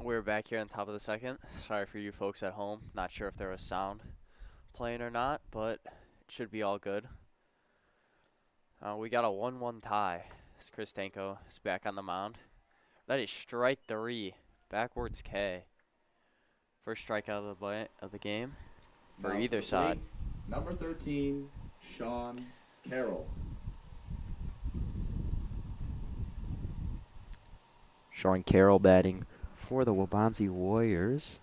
We're back here on top of the second. Sorry for you folks at home. Not sure if there was sound playing or not, but it should be all good. We got a 1-1 tie. As Chris Danko is back on the mound. That is strike three. Backwards K. First strikeout of the game for either side. Number 13, Sean Carroll. Sean Carroll batting for the Waubonsie Warriors.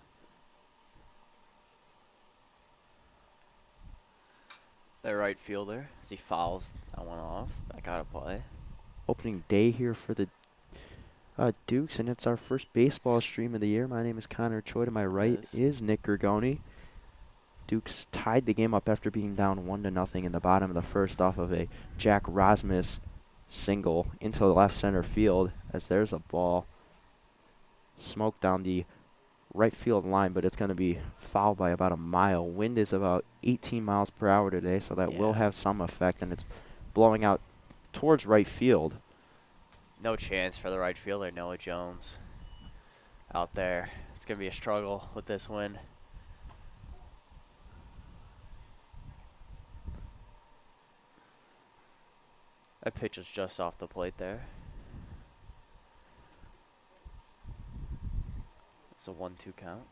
The right fielder as he fouls that one off. Back out of play. Opening day here for the Dukes, and it's our first baseball stream of the year. My name is Connor Choi. To my right is Nick Gurgone. Dukes tied the game up after being down 1-0 in the bottom of the first off of a Jack Rosmus single into the left center field, as there's a ball smoked down the right field line, but it's going to be fouled by about a mile. Wind is about 18 miles per hour today, so that will have some effect, and it's blowing out towards right field. No chance for the right fielder, Noah Jones, out there. It's going to be a struggle with this wind. That pitch was just off the plate there. It's a 1-2 count.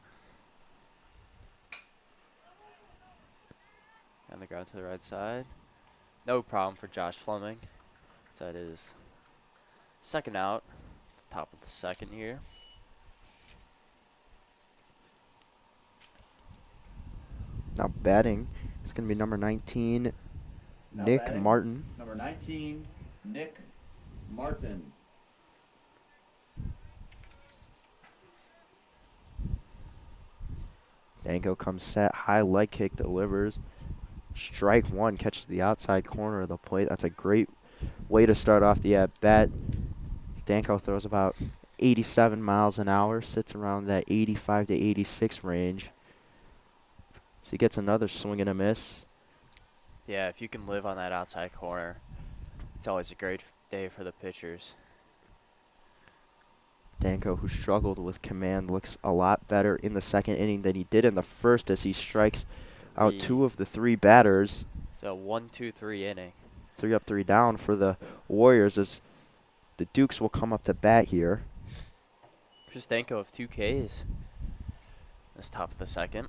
On the ground to the right side. No problem for Josh Fleming. So that is second out, top of the second here. Now batting is going to be number 19, Nick Martin. Number 19, Nick Martin. Danko comes set, high leg kick, delivers. Strike one, catches the outside corner of the plate. That's a great way to start off the at-bat. Danko throws about 87 miles an hour, sits around that 85 to 86 range. So he gets another swing and a miss. Yeah, if you can live on that outside corner, it's always a great day for the pitchers. Danko, who struggled with command, looks a lot better in the second inning than he did in the first as he strikes out two of the three batters. So 1-2-3 inning. 3 up, 3 down for the Warriors as the Dukes will come up to bat here. Chris Danko of 2 Ks. This top of the second.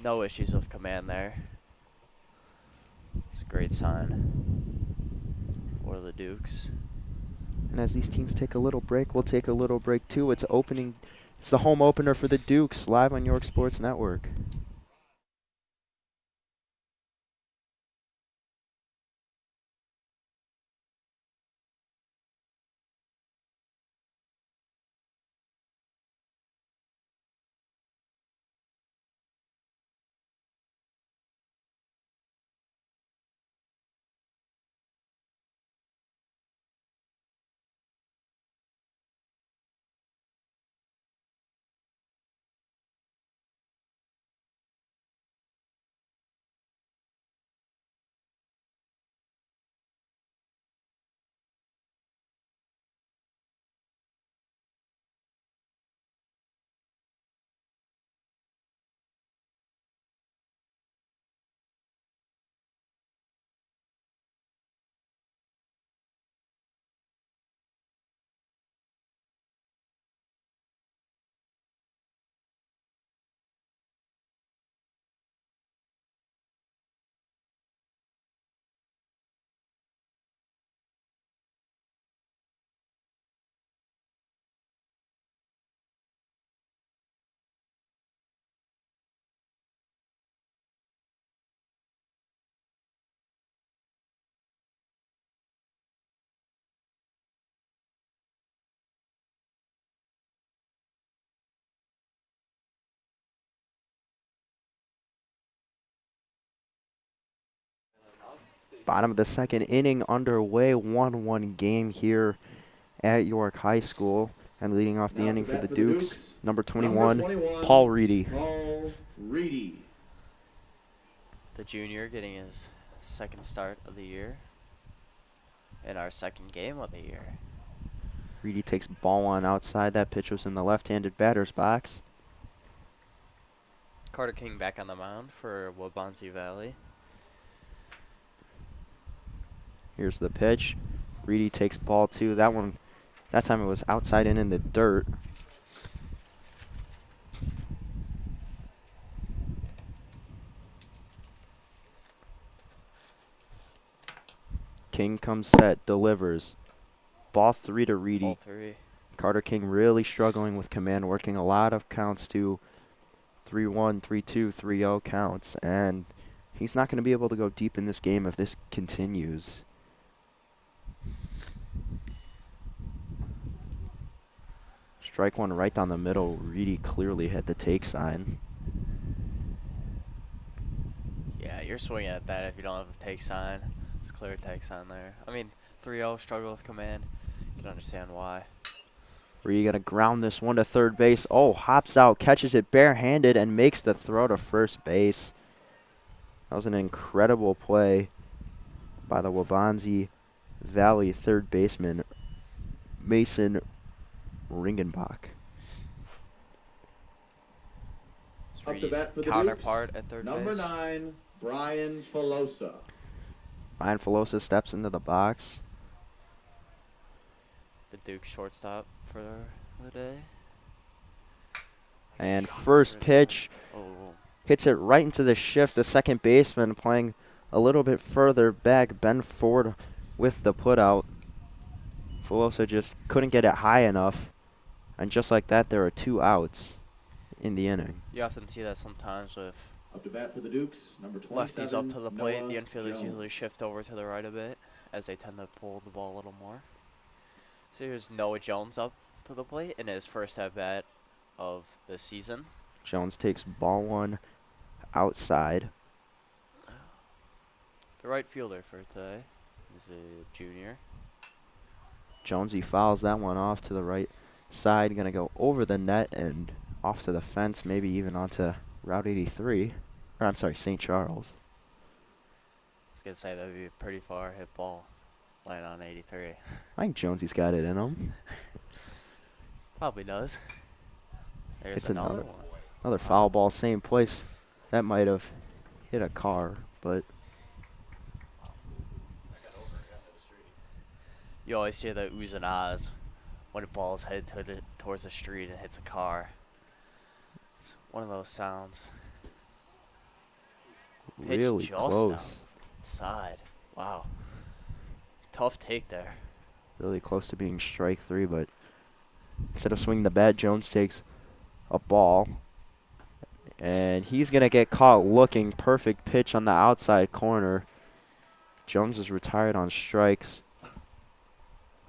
No issues with command there. It's a great sign for the Dukes. And as these teams take a little break, we'll take a little break too. It's the home opener for the Dukes, live on York Sports Network. Bottom of the second inning underway, 1-1 game here at York High School. And leading off the inning for the Dukes, number 21, Paul Reedy. The junior getting his second start of the year and our second game of the year. Reedy takes ball one outside. That pitch was in the left-handed batter's box. Carter King back on the mound for Waubonsie Valley. Here's the pitch. Reedy takes ball two. That time it was outside and in the dirt. King comes set, delivers. Ball three to Reedy. Ball three. Carter King really struggling with command, working a lot of counts to 3-1, 3-2, 3-0 counts. And he's not going to be able to go deep in this game if this continues. Strike one right down the middle. Reedy clearly had the take sign. Yeah, you're swinging at that if you don't have the take sign. It's clear take sign there. I mean, 3-0, struggle with command. You can understand why. Reedy gonna ground this one to third base. Oh, hops out, catches it barehanded, and makes the throw to first base. That was an incredible play by the Waubonsie Valley third baseman, Mason Ringenbach. It's Up to Reedy's bat for the counterpart Dukes, at third number base. 9, Brian Filosa. Ryan Filosa steps into the box. The Duke shortstop for the day. And first pitch Oh, hits it right into the shift. The second baseman playing a little bit further back, Ben Ford with the putout. Filosa just couldn't get it high enough. And just like that, there are 2 outs in the inning. you often see that sometimes with Up to bat for the Dukes, number 27, lefties up to the plate. Noah The infielders Jones. usually shift over to the right a bit as they tend to pull the ball a little more. So here's Noah Jones up to the plate in his first at-bat of the season. Jones takes ball one outside. The right fielder for today is a junior. Jonesy fouls that one off to the right side. Going to go over the net and off to the fence, maybe even onto Route 83. Or I'm sorry, St. Charles. I was going to say that would be a pretty far hit ball laying on 83. I think Jonesy's got it in him. Probably does. There's It's another another- one. Another foul ball, same place. That might have hit a car, but You always hear the oohs and ahs when a ball is headed towards the street and hits a car. It's one of those sounds. Pitch really just close. outside. Wow. Tough take there. Really close to being strike 3, but instead of swinging the bat, Jones takes a ball. And he's going to get caught looking. Perfect pitch on the outside corner. Jones is retired on strikes.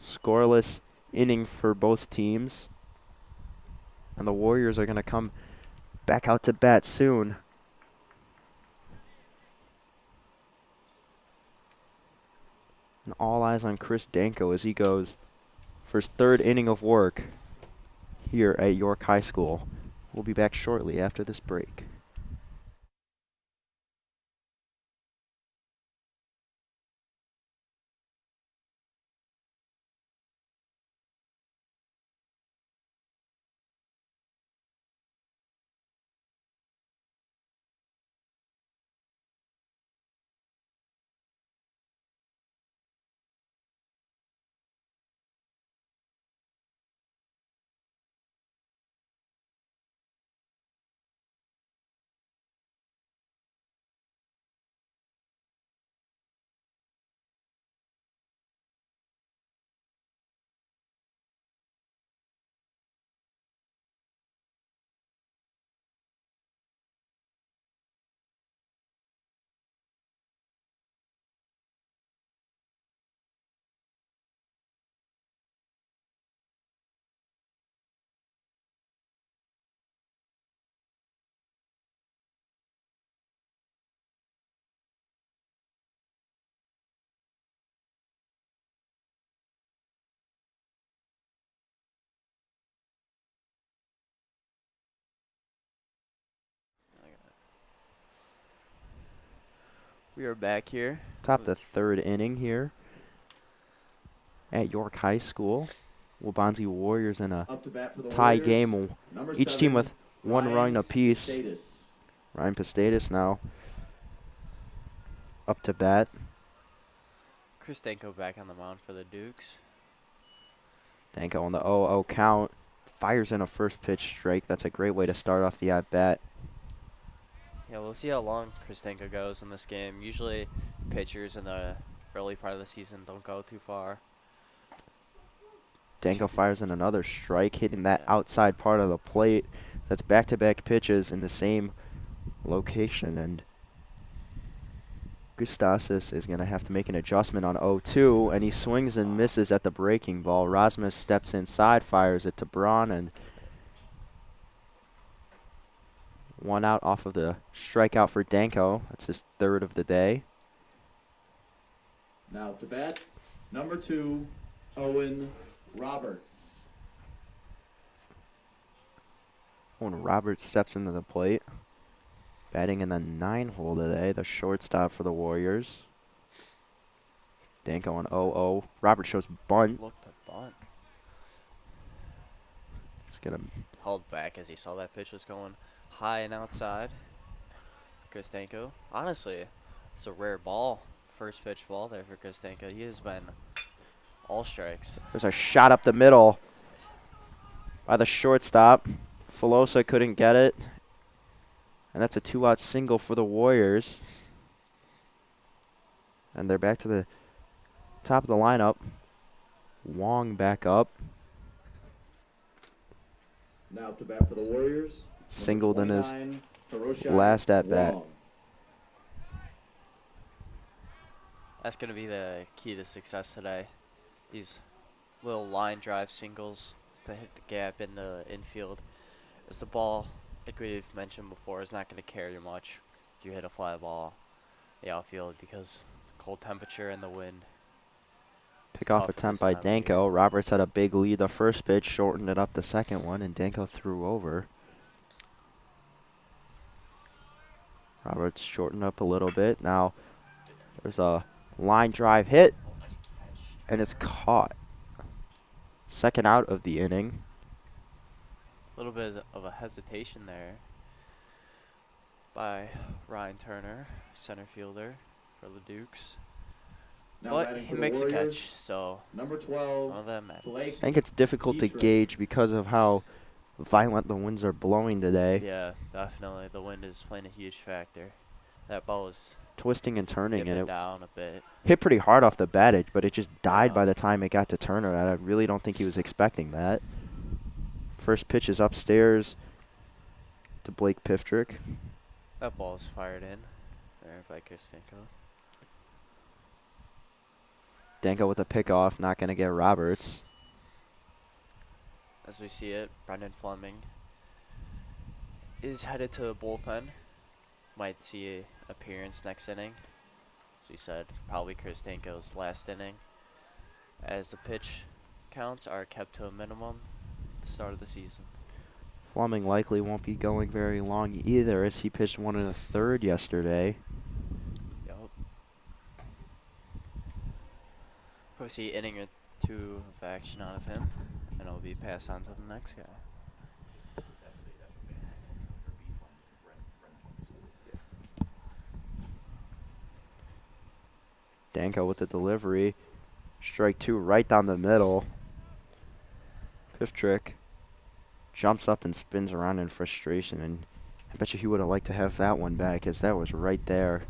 Scoreless inning for both teams. And the Warriors are going to come back out to bat soon. And all eyes on Chris Danko as he goes for his 3rd inning of work here at York High School. We'll be back shortly after this break. We are back here. Top of the 3rd inning here at York High School. Waubonsie Warriors in a Up to bat for the tie Warriors, game. number Each 7, team with one Ryan run apiece. Status. Ryan Pistatus now up to bat. Kristenko back on the mound for the Dukes. Danko on the 0-0 count. Fires in a first pitch strike. That's a great way to start off the at-bat. Yeah, we'll see how long Kristenko goes in this game. Usually pitchers in the early part of the season don't go too far. Danko fires in another strike, hitting that outside part of the plate. That's back-to-back pitches in the same location, and Gustasis is going to have to make an adjustment on 0-2, and he swings and misses at the breaking ball. Rasmus steps inside, fires it to Braun, and one out off of the strikeout for Danko. That's his third of the day. Now to bat, number 2, Owen Roberts. Owen Roberts steps into the plate. Batting in the 9-hole today, the shortstop for the Warriors. Danko on 0-0. Roberts shows bunt. Look to bunt. It's going to Held back as he saw that pitch was going high and outside. Kristenko. Honestly, it's a rare ball. First pitch ball there for Kristenko. He has been all strikes. There's a shot up the middle by the shortstop. Filosa couldn't get it. And that's a 2-out single for the Warriors. And they're back to the top of the lineup. Wong back up. Now to bat for the Warriors, Singled in his 29, Hiroshi last at-bat. Wong. That's going to be the key to success today. These little line drive singles to hit the gap in the infield. As the ball, like we've mentioned before, is not going to carry much if you hit a fly ball the outfield because cold temperature and the wind. It's Pickoff tough attempt this by time of year. Danko. Roberts had a big lead the first pitch, shortened it up the second one, and Danko threw over. Roberts shortened up a little bit. Now there's a line drive hit, and it's caught. Second out of the inning. A little bit of a hesitation there by Ryan Turner, center fielder for the Dukes. Now But batting he for the makes a Warriors, catch, so number none 12, of that matters. Blake. I think it's difficult to Dietrich. gauge because of how violent the winds are blowing today. Yeah, definitely. The wind is playing a huge factor. That ball was Twisting and turning, dipping and it down a bit. hit pretty hard off the bat edge, but it just died Wow. by the time it got to Turner. And I really don't think he was expecting that. First pitch is upstairs to Blake Piftrick. That ball is fired in there by Kristenko. Danko with a pickoff, not going to get Roberts. As we see it, Brendan Fleming is headed to the bullpen. Might see an appearance next inning. As we said, probably Kristenko's last inning. As the pitch counts are kept to a minimum at the start of the season. Fleming likely won't be going very long either, as he pitched 1 1/3 yesterday. Yup. We'll see inning or two of action out of him, and it'll be passed on to the next guy. Danko with the delivery. Strike 2 right down the middle. Piftrick jumps up and spins around in frustration, and I bet you he would have liked to have that one back, as that was right there.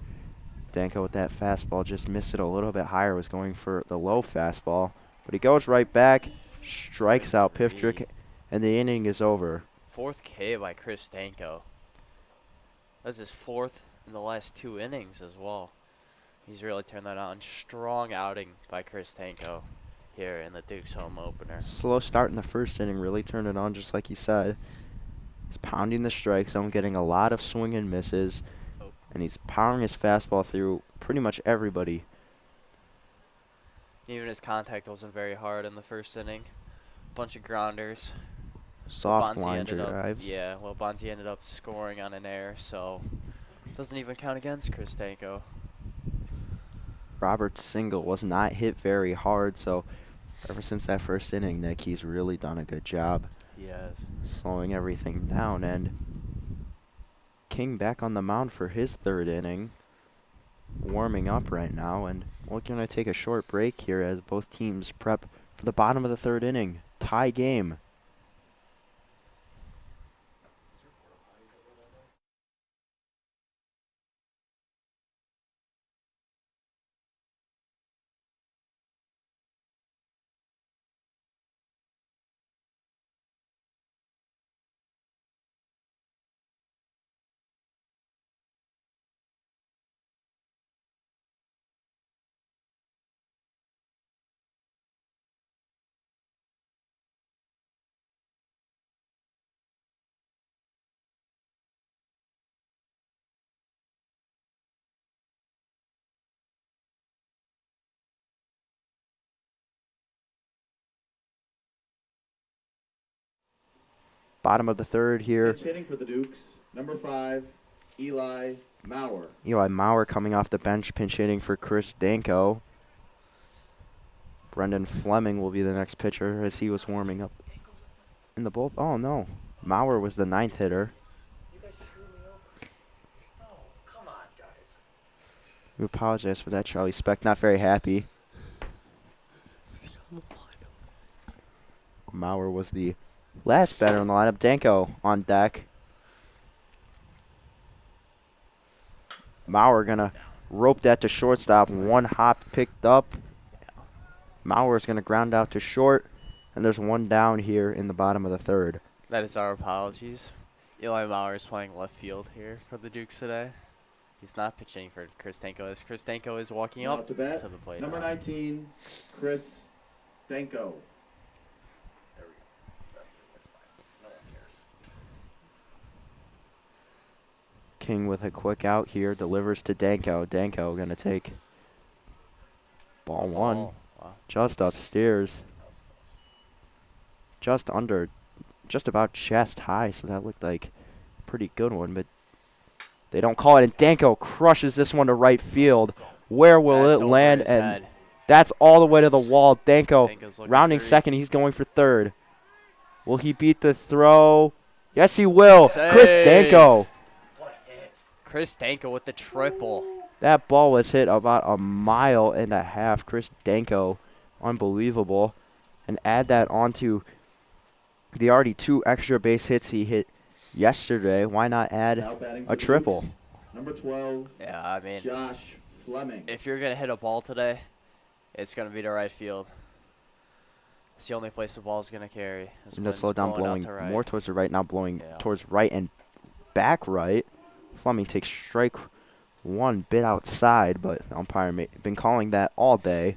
Danko with that fastball just missed it a little bit higher, was going for the low fastball, but he goes right back, strikes out Piftrick, and the inning is over. 4th K by Kristenko. That's his 4th in the last 2 innings as well. He's really turned that on. Strong outing by Kristenko here in the Dukes home opener. Slow start in the first inning, really turned it on just like you said. He's pounding the strike zone, getting a lot of swing and misses, and he's powering his fastball through pretty much everybody. Even his contact wasn't very hard in the first inning. Bunch of grounders. Soft Waubonsie line ended up- drives. Yeah, well, Waubonsie ended up scoring on an error, so doesn't even count against Kristenko. Robert's single was not hit very hard, so Ever since that first inning, Nick, he's really done a good job He has. slowing everything down. And King back on the mound for his third inning, warming up right now. And we're going to take a short break here as both teams prep for the bottom of the third inning. Tie game. Bottom of the third here. Pinch hitting for the Dukes, number 5, Eli Maurer. Eli Maurer coming off the bench, pinch hitting for Chris Danko. Brendan Fleming will be the next pitcher as he was warming up in the bull. Oh, no. Maurer was the 9th hitter. You guys screwed me over. Oh, come on, guys. We apologize for that, Charlie Speck. Not very happy. Maurer was the last batter in the lineup. Danko on deck. Maurer gonna rope that to shortstop. One hop picked up. Mauer's gonna ground out to short, and there's one down here in the bottom of the third. That is our apologies. Eli Maurer is playing left field here for the Dukes today. He's not pitching for Chris Danko. As Chris Danko is walking up to bat, to the plate. number 19, Chris Danko. There we go. That's fine. No one cares. King with a quick out here, delivers to Danko. Danko gonna take ball one, Oh, wow. just upstairs, just under, just about chest high, so that looked like a pretty good one, but they don't call it, and Danko crushes this one to right field. Where will That's it over land? his And head. that's all the way to the wall. Danko Danko's looking rounding third. second, he's going for third. Will he beat the throw? Yes, he will. Chris Save. Danko. What a hit. Chris Danko with the triple. That ball was hit about 1.5 miles. Chris Danko, unbelievable. And add that onto the already 2 extra base hits he hit yesterday. Why not add Now batting for a the triple? Dukes, number 12, Yeah, I mean, Josh Fleming. if you're going to hit a ball today, it's going to be to right field. It's the only place the ball's going to carry. This And to wind's slow down, out blowing to right. more towards the right, now blowing Yeah. towards right and back right. Fleming takes strike 1 bit outside, but umpire been calling that all day.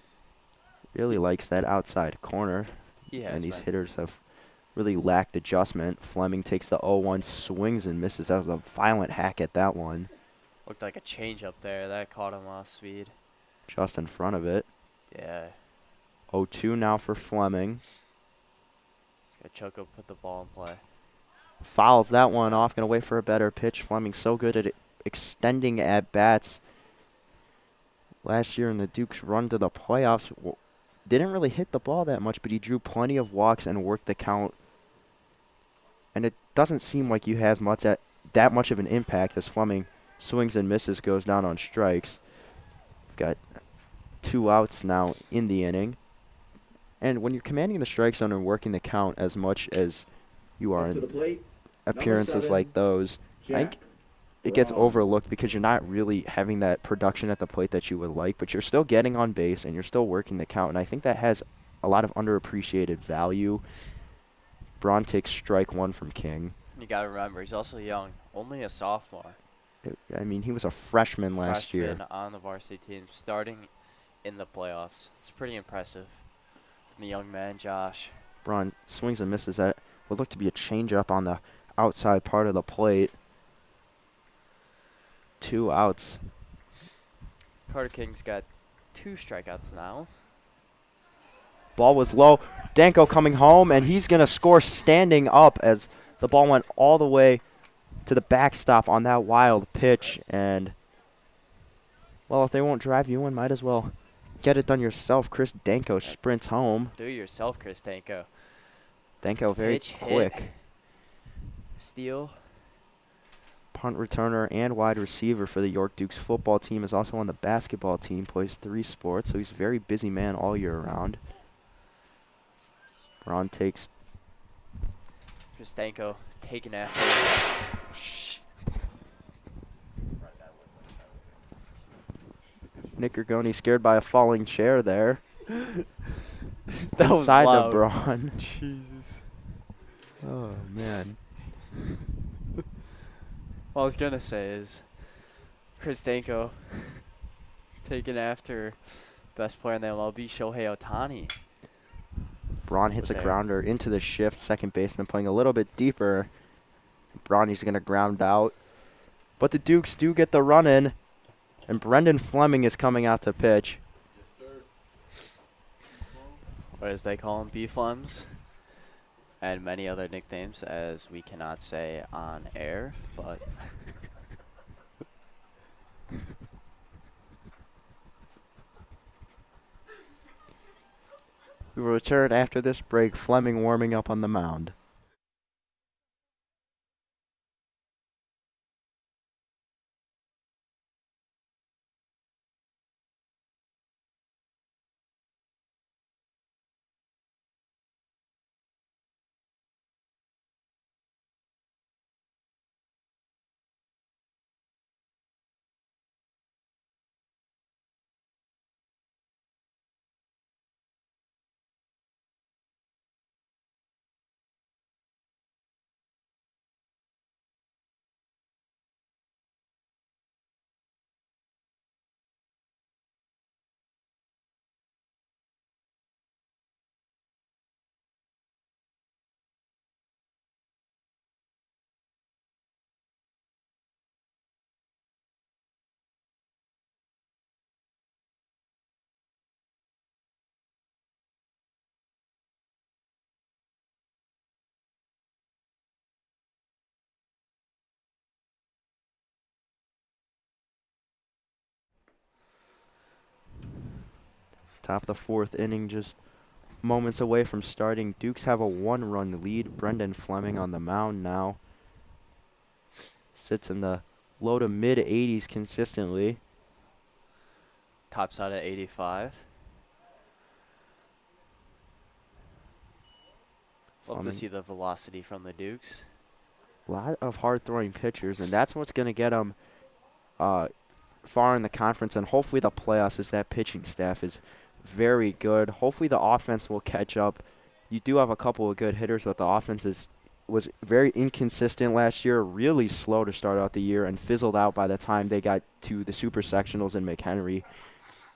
Really likes that outside corner. He has And these been. hitters have really lacked adjustment. Fleming takes the 0-1, swings and misses. That was a violent hack at that one, Looked like a change up there. That caught him off speed. just in front of it. Yeah. 0-2 now for Fleming. He's got Choco put the ball in play. Fouls that one off. Going to wait for a better pitch. Fleming's so good at extending at bats. Last year in the Dukes' run to the playoffs, didn't really hit the ball that much, but he drew plenty of walks and worked the count. And it doesn't seem like he has that much of an impact as Fleming swings and misses, goes down on strikes. We've got 2 outs now in the inning. And when you're commanding the strike zone and working the count as much as you are Up to in the plate, appearances 7, like those, I Jack think it gets Brown. overlooked because you're not really having that production at the plate that you would like, but you're still getting on base and you're still working the count. And I think that has a lot of underappreciated value. Braun takes strike 1 from King. You got to remember, he's also young. Only a sophomore. I mean, he was a freshman last year. Freshman on the varsity team, starting in the playoffs. It's pretty impressive. From the young man, Josh. Braun swings and misses that. Would look to be a changeup on the outside part of the plate. 2 outs. Carter King's got 2 strikeouts now. Ball was low. Danko coming home, and he's going to score standing up as the ball went all the way to the backstop on that wild pitch. And, well, if they won't drive you in, might as well get it done yourself. Chris Danko sprints home. Do it yourself, Chris Danko. Danko very Pitch hit. quick. Steal. Punt returner and wide receiver for the York Dukes football team, is also on the basketball team, plays 3 sports, so he's a very busy man all year round. Braun takes. Chris Danko taking after. Nick Gurgone scared by a falling chair there. That was Inside loud. of Braun. Jesus. Oh, man. What I was going to say is Chris Danko taking after best player in the MLB, Shohei Ohtani. Braun hits a There. grounder into the shift. Second baseman playing a little bit deeper. Bronny's going to ground out. But the Dukes do get the run in. And Brendan Fleming is coming out to pitch. Or as they call him, B-Flems. And many other nicknames as we cannot say on air, but We will return after this break. Fleming warming up on the mound. Top of the 4th inning, just moments away from starting. Dukes have a 1-run lead. Brendan Fleming on the mound now. Sits in the low to mid 80s consistently. tops out at 85. Love to Fleming. see the velocity from the Dukes. A lot of hard-throwing pitchers, and that's what's going to get them far in the conference and hopefully the playoffs, is that pitching staff is very good. Hopefully the offense will catch up. You do have a couple of good hitters, but the offense was very inconsistent last year, really slow to start out the year, and fizzled out by the time they got to the Super Sectionals in McHenry.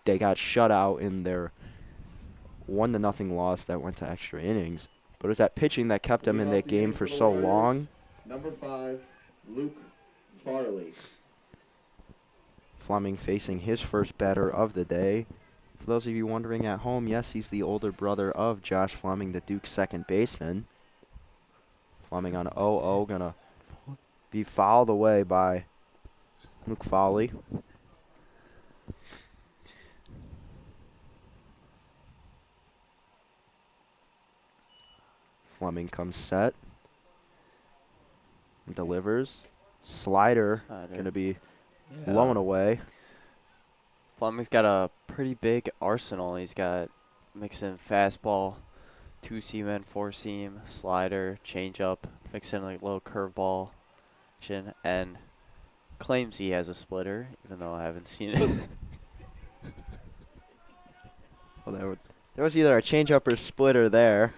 They got shut out in their 1-0 loss that went to extra innings. But it was that pitching that kept them in that game for so long. Number 5, Luke Farley. Fleming facing his first batter of the day. For those of you wondering at home, yes, he's the older brother of Josh Fleming, the Duke's second baseman. Fleming on 0-0, gonna be fouled away by Luke Farley. Fleming comes set and delivers. Slider gonna be blown away. Fleming's got a pretty big arsenal. He's got mixing fastball, 2-seam and 4-seam, slider, changeup, mixing like little curveball, and claims he has a splitter, even though I haven't seen it. Well, there was either a changeup or splitter there,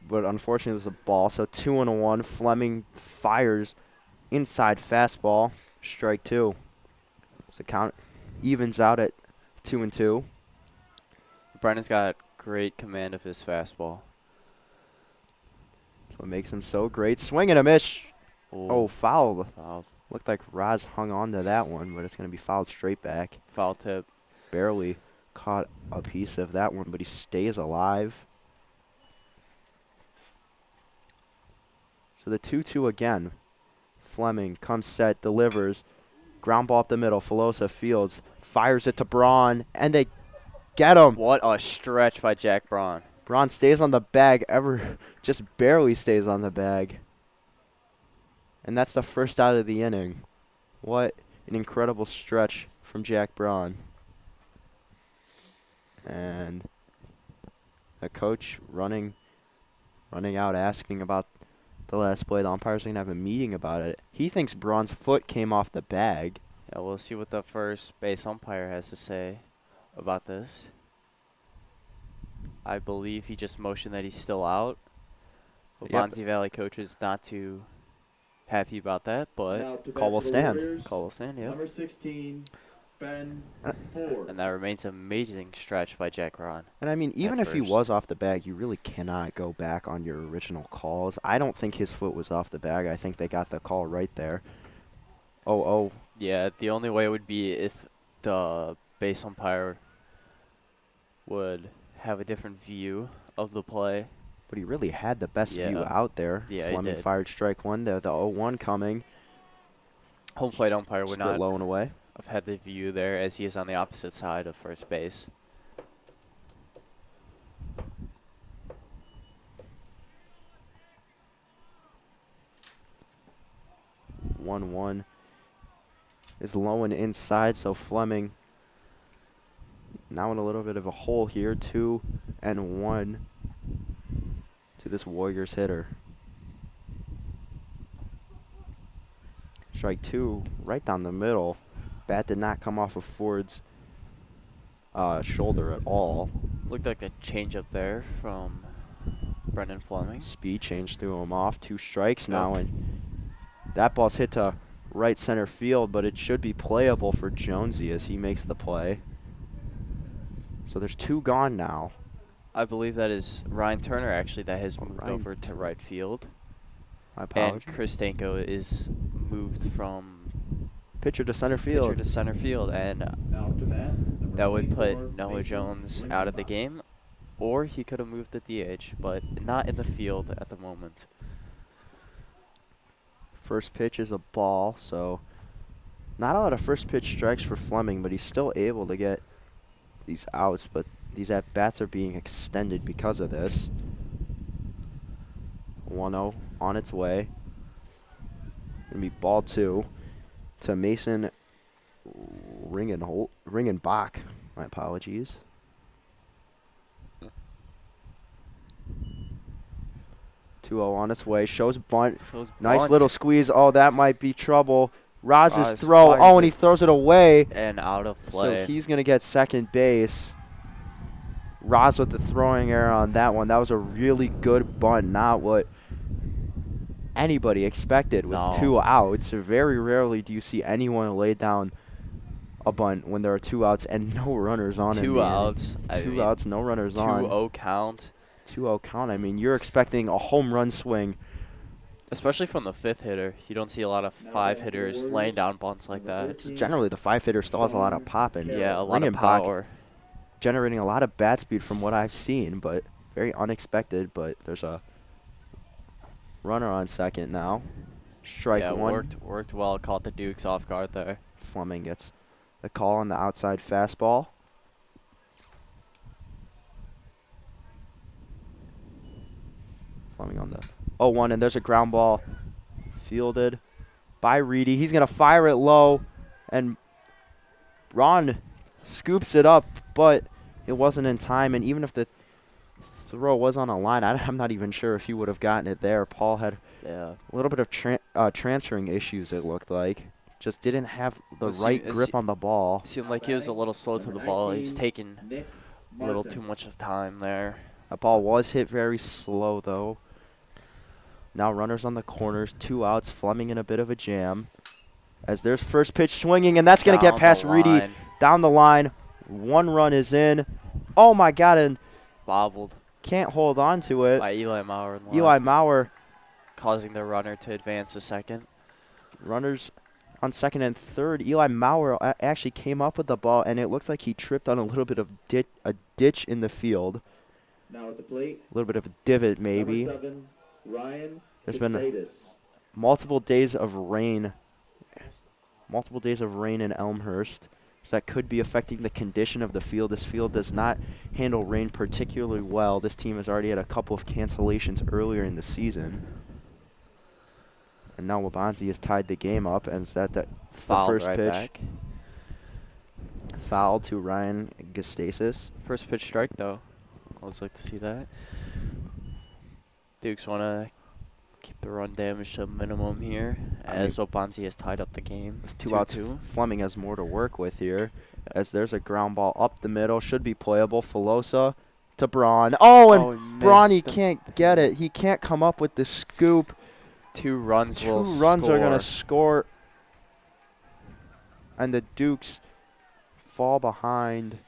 but unfortunately it was a ball. So 2-1. Fleming fires inside fastball, strike 2. So count evens out at 2-2. Brennan's got great command of his fastball. That's what makes him so great. Swing and a miss. Ooh, Oh, foul. foul, Looked like Roz hung on to that one, but it's going to be fouled straight back. foul tip. Barely caught a piece of that one, but he stays alive. So the 2-2 again. Fleming comes set, delivers. Ground ball up the middle. Filosa fields, fires it to Braun, and they Get him. What a stretch by Jack Braun. Braun stays on the bag, just barely stays on the bag. And that's the first out of the inning. What an incredible stretch from Jack Braun. And the coach running out asking about the last play. The umpires are going to have a meeting about it. He thinks Braun's foot came off the bag. Yeah, we'll see what the first base umpire has to say about this. I believe he just motioned that he's still out. Waubonsie Valley coach is not too happy about that, but call will stand. Call will stand, yeah. Number 16, Ben Ford. And that remains an amazing stretch by Jack Braun. And I mean, even if he first. was off the bag, you really cannot go back on your original calls. I don't think his foot was off the bag. I think they got the call right there. Oh. Yeah, the only way would be if the base umpire would have a different view of the play. But he really had the best view Yeah. out there. Yeah, he Fleming did. fired strike one. The 0-1 coming. Home plate umpire would Still not low and away. have had the view there, as he is on the opposite side of first base. One is low and inside, so Fleming now in a little bit of a hole here. 2-1 to this Warriors hitter. Strike two, right down the middle. Bat did not come off of Ford's shoulder at all. Looked like a changeup there from Brendan Fleming. Speed change threw him off. 2 strikes now, and that ball's hit to right center field, but it should be playable for Jonesy as he makes the play. So there's 2 gone now. I believe that is Ryan Turner, actually, that has moved Ryan over to right field. My And apologies. Chris Danko is moved from Pitcher to center field. pitcher to center field, and Now up to bat, number that would 24, put Noah Mason Jones out of the Lingenbach. game, or he could have moved to DH, but not in the field at the moment. First pitch is a ball, so not a lot of first pitch strikes for Fleming, but he's still able to get these outs, but these at-bats are being extended because of this. 1-0 on its way. Gonna be ball 2 to Mason Ringenbach. My apologies. On its way. Shows bunt. Nice Bunt. little squeeze. Oh, that might be trouble. Roz's Roz throw. fires Oh, and he it. throws it away. And out of play. So he's going to get second base. Roz with the throwing error on that one. That was a really good bunt. Not what anybody expected with No. 2 outs. Very rarely do you see anyone lay down a bunt when there are 2 outs and no runners on. in 2 the inning. outs. 2 outs, no runners on. 2-0 count. 2-0 count. I mean, you're expecting a home run swing. Especially from the 5th hitter. You don't see a lot of 5 hitters laying down bunts like that. It's generally, the 5 hitter still has a lot of pop, and Yeah, a lot of Ringenbach power. generating a lot of bat speed from what I've seen, but very unexpected. But there's a runner on second now. Strike Yeah, one. worked well. Caught the Dukes off guard there. Fleming gets the call on the outside fastball. Fleming on the 0-1, and there's a ground ball fielded by Reedy. He's going to fire it low, and Ron scoops it up, but it wasn't in time. And even if the throw was on a line, I'm not even sure if he would have gotten it there. Paul had Yeah. a little bit of transferring issues, it looked like. Just didn't have the It right seemed- grip on the ball. Seemed like he was a little slow to the ball. He's taking Nick a little Martin. too much of time there. That ball was hit very slow, though. Now runners on the corners, 2 outs. Fleming in a bit of a jam. As there's first pitch swinging, and that's going to get Down past the Reedy. line. Down the line. 1 run is in. Oh, my God, and Bobbled can't hold on to it. by Eli Maurer. in Eli left, Maurer, causing the runner to advance to second. runners on second and third. Eli Maurer actually came up with the ball, and it looks like he tripped on a little bit of a ditch in the field. Now at the plate, A little bit of a divot, maybe. number 7, Ryan There's been DeSantis. multiple days of rain in Elmhurst. So that could be affecting the condition of the field. This field does not handle rain particularly well. This team has already had a couple of cancellations earlier in the season. And now Waubonsie has tied the game up, and that's the first right pitch. Back. Foul to Ryan Gustasis. First pitch strike, though. Always like to see that. Dukes want to keep the run damage to a minimum here, as Waubonsie has tied up the game. With 2 outs, Fleming has more to work with here, as there's a ground ball up the middle. Should be playable. Filosa to Braun. Oh, and Braun, he can't get it. He can't come up with the scoop. 2 runs will score. 2 runs are going to score. And the Dukes fall behind.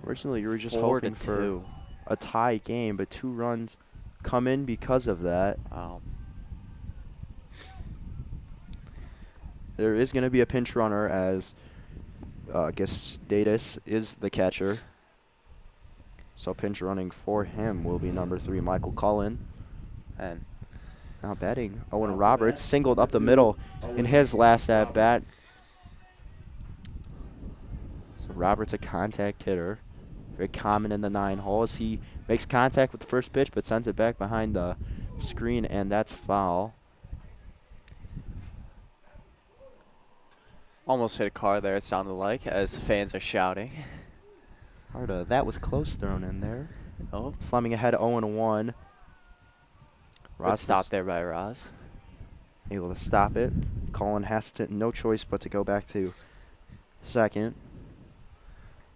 Originally, you were just hoping for a tie game, but 2 runs come in because of that. Wow. There is going to be a pinch runner, as Gustatis is the catcher. So pinch running for him will be number 3, Michael Cullen. And now batting, Owen Roberts singled up the middle in his last at bat. So Roberts, a contact hitter, very common in the 9 holes. He makes contact with the first pitch, but sends it back behind the screen, and that's foul. almost hit a car there, it sounded like, as fans are shouting. That was close thrown in there. Oh. Fleming ahead 0-1. Good stop there by Roz. Able to stop it. Colin has no choice but to go back to second.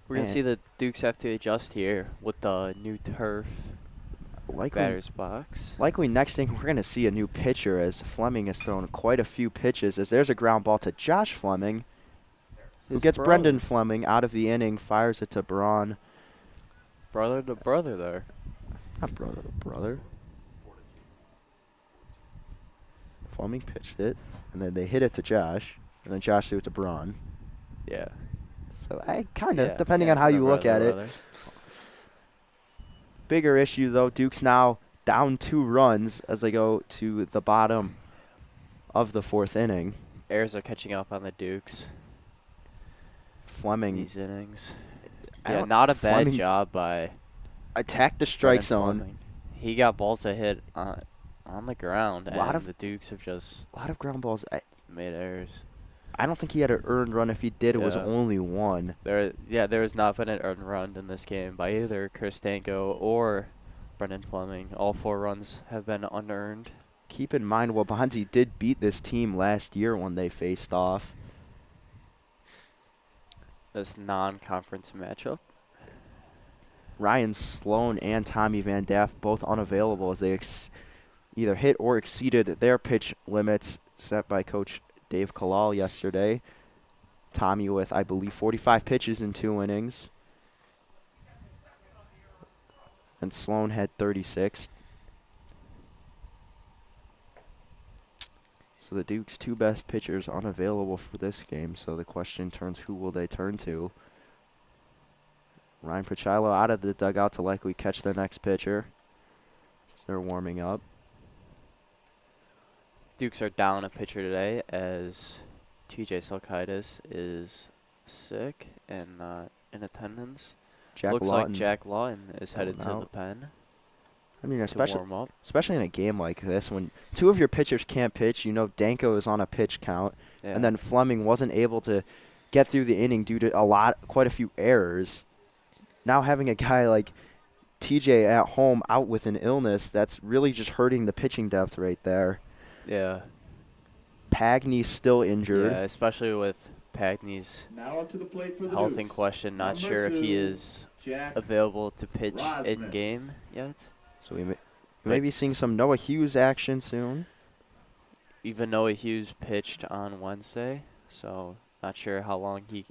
We're going to see the Dukes have to adjust here with the new turf batter's box. Likely next thing we're going to see a new pitcher, as Fleming has thrown quite a few pitches, as there's a ground ball to Josh Fleming, who gets Brendan Fleming out of the inning, fires it to Braun. Brother to brother there. Not brother to brother. Fleming pitched it, and then they hit it to Josh, and then Josh threw it to Braun. Yeah. So I kind of, depending on how you look at it. Bigger issue, though, Duke's now down 2 runs as they go to the bottom of the 4th inning. Airs are catching up on the Dukes. Fleming. These innings. Yeah, not a bad job by attack the strike zone. Fleming. He got balls that hit on the ground, and the Dukes have just a lot of ground balls. Made errors. I don't think he had an earned run. If he did, it was only 1. There has not been an earned run in this game by either Chris Danko or Brendan Fleming. All 4 runs have been unearned. Keep in mind, Waubonsie did beat this team last year when they faced off. This non-conference matchup. Ryan Sloan and Tommy Van Daff both unavailable, as they either hit or exceeded their pitch limits set by Coach Dave Kalal yesterday. Tommy with, I believe, 45 pitches in 2 innings. And Sloan had 36. So the Dukes' 2 best pitchers unavailable for this game. So the question turns, who will they turn to? Ryan Pachilo out of the dugout to likely catch the next pitcher as they're warming up. Dukes are down a pitcher today, as TJ Silkaitis is sick and not in attendance. Looks like Jack Lawton is headed to the pen. I mean, especially in a game like this, when 2 of your pitchers can't pitch, you know Danko is on a pitch count, and then Fleming wasn't able to get through the inning due to quite a few errors. Now having a guy like TJ at home out with an illness, that's really just hurting the pitching depth right there. Yeah. Pagny's still injured. Yeah, especially with Pagny's now up to the plate for the health in Dukes. question. Not sure if he is available to pitch in game yet. So we may be seeing some Noah Hughes action soon. Even Noah Hughes pitched on Wednesday, so not sure how long he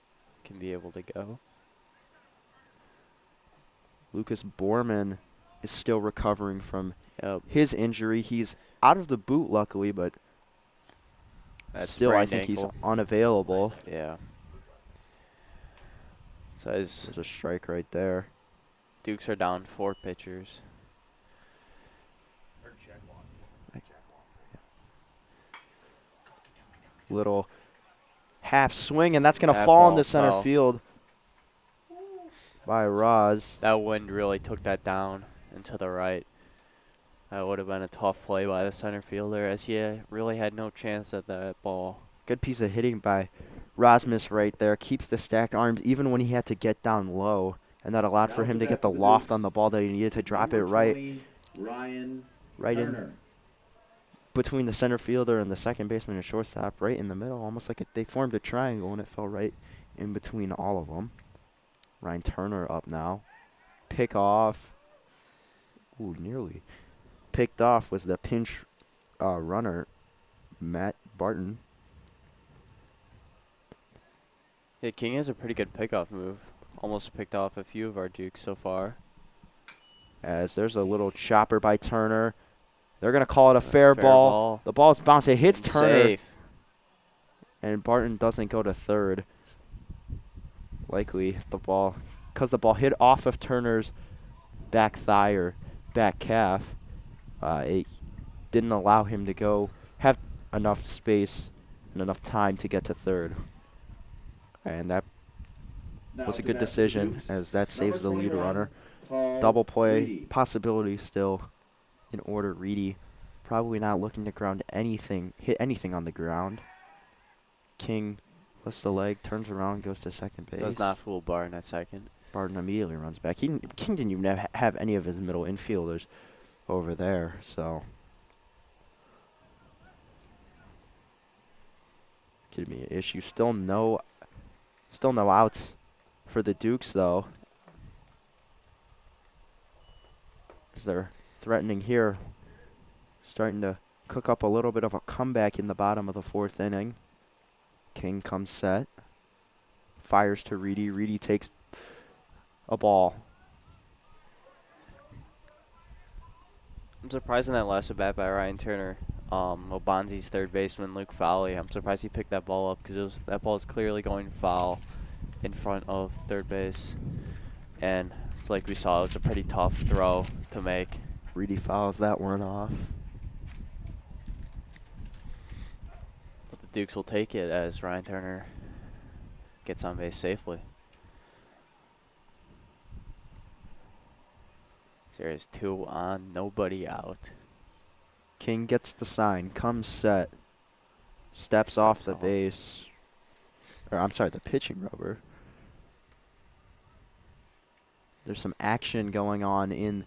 can be able to go. Lucas Borman is still recovering from his injury. He's out of the boot, luckily, but still I think he's unavailable. Yeah. So there's a strike right there. Dukes are down 4 pitchers. Little half swing, and that's going to Half fall ball into center foul. field by Roz. That wind really took that down and to the right. That would have been a tough play by the center fielder, as he really had no chance at that ball. Good piece of hitting by Rasmus right there. Keeps the stacked arms even when he had to get down low, and that allowed for him to get the loft on the ball that he needed to drop it right in between the center fielder and the second baseman and shortstop, right in the middle, almost like they formed a triangle, and it fell right in between all of them. Ryan Turner up now. Pick off. Ooh, nearly. Picked off was the pinch runner, Matt Barton. Yeah, King has a pretty good pickoff move. Almost picked off a few of our Dukes so far. As there's a little chopper by Turner. They're going to call it a fair ball. The ball's bounced. It hits Turner. Safe. And Barton doesn't go to third. Likely the ball, because the ball hit off of Turner's back thigh or back calf, it didn't allow him to have enough space and enough time to get to third. And that was a good decision, as that saves the lead runner. Double play possibility still in order. Reedy probably not looking to hit anything on the ground. King lifts the leg, turns around, goes to second base. Does not fool Barton at second. Barton immediately runs back. King didn't even have any of his middle infielders over there, so could be an issue. Still no outs for the Dukes, though, as they're threatening here, starting to cook up a little bit of a comeback in the bottom of the fourth inning. King comes set, fires to Reedy. Reedy takes a ball. I'm surprised in that last at bat by Ryan Turner. Waubonsie's third baseman, Luke Fowley. I'm surprised he picked that ball up, because that ball is clearly going foul in front of third base. And it's like we saw, it was a pretty tough throw to make. Reedy fouls that one off. But the Dukes will take it as Ryan Turner gets on base safely. There's 2 on, nobody out. King gets the sign, comes set, steps off the base. Or I'm sorry, the pitching rubber. There's some action going on in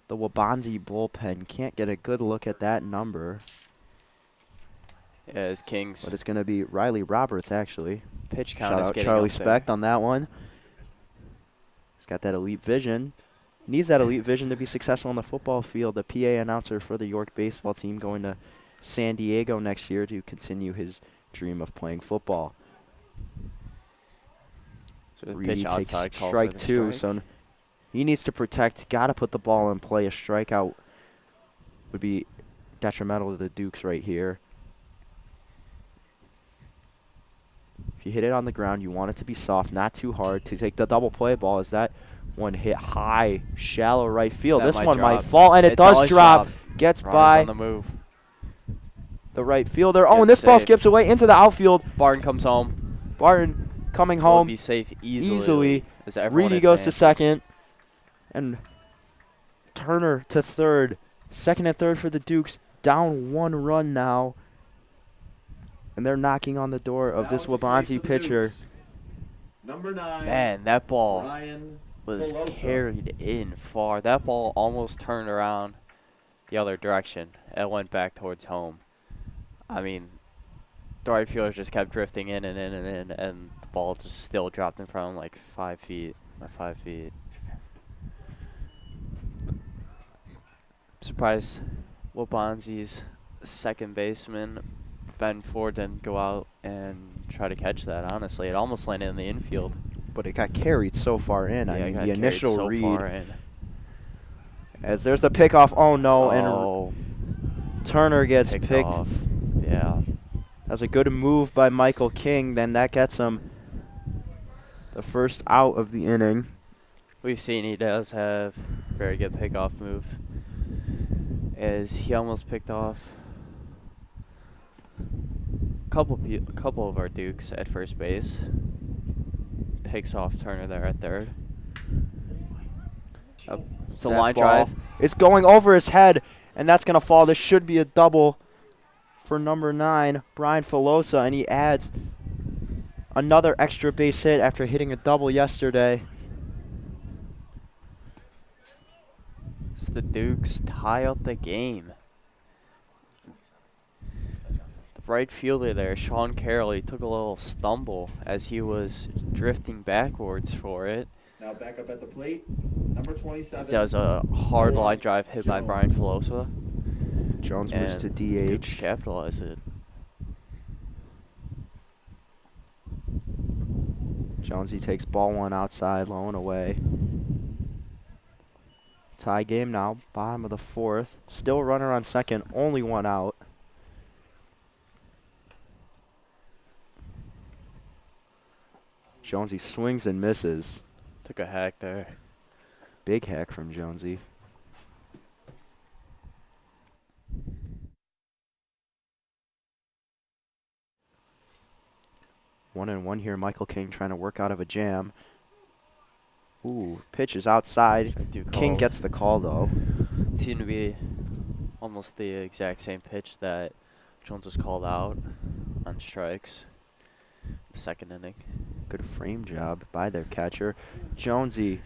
the Waubonsie bullpen. Can't get a good look at that number. As Kings. But it's going to be Riley Roberts, actually. Pitch count Shout is out getting Charlie up there. Specht on that one. He's got that elite vision. He needs that elite vision to be successful on the football field. The PA announcer for the York baseball team going to San Diego next year to continue his dream of playing football. So the Reedy pitch takes outside call strike for the 2, strike. so he needs to protect. Got to put the ball in play. A strikeout would be detrimental to the Dukes right here. If you hit it on the ground, you want it to be soft, not too hard. To take the double play ball, is that one hit high, shallow right field. That This might one might drop. fall, and it does drop. Gets Runners by on the move. the right fielder. Oh, and Gets this ball safe. skips away into the outfield. Barton comes home. Barton coming Will home be safe easily. easily. As everyone Reedy goes to advances. second. And Turner to third. Second and third for the Dukes. Down 1 run now. And they're knocking on the door of this Waubonsie pitcher. Number 9. Man, that ball Ryan was Pelosa. carried in far. That ball almost turned around the other direction. It went back towards home. I mean, the right fielder just kept drifting in and in and in, and the ball just still dropped in front of him like 5 feet. 5 feet. I'm surprised Waubonsie's second baseman, Ben Ford, didn't go out and try to catch that, honestly. It almost landed in the infield. But it got carried so far in. Yeah, I it mean, got the carried initial so far read. in. As there's the pickoff. Oh, no. Oh, And Turner gets picked. off. Yeah. That's a good move by Michael King. Then that gets him the first out of the inning. We've seen he does have very good pickoff move. As he almost picked off couple of our Dukes at first base. Picks off Turner there at third. It's a That line ball, drive. it's going over his head, and that's going to fall. This should be a double for number 9, Brian Filosa, and he adds another extra base hit after hitting a double yesterday. So the Dukes tie up the game. The right fielder there, Sean Carroll, he took a little stumble as he was drifting backwards for it. Now back up at the plate. Number 27. That was a hard line drive hit by Brian Filosa. Jones moves to And Dukes DH. capitalize it. Jonesy takes ball 1 outside, low and away. Tie game now, bottom of the 4th. Still a runner on second, only 1 out. Jonesy swings and misses. Took a hack there. Big hack from Jonesy. One and one here. Michael King trying to work out of a jam. Ooh, pitch is outside. King gets the call though. It seemed to be almost the exact same pitch that Jones was called out on strikes. The second inning. Good frame job by their catcher. Jonesy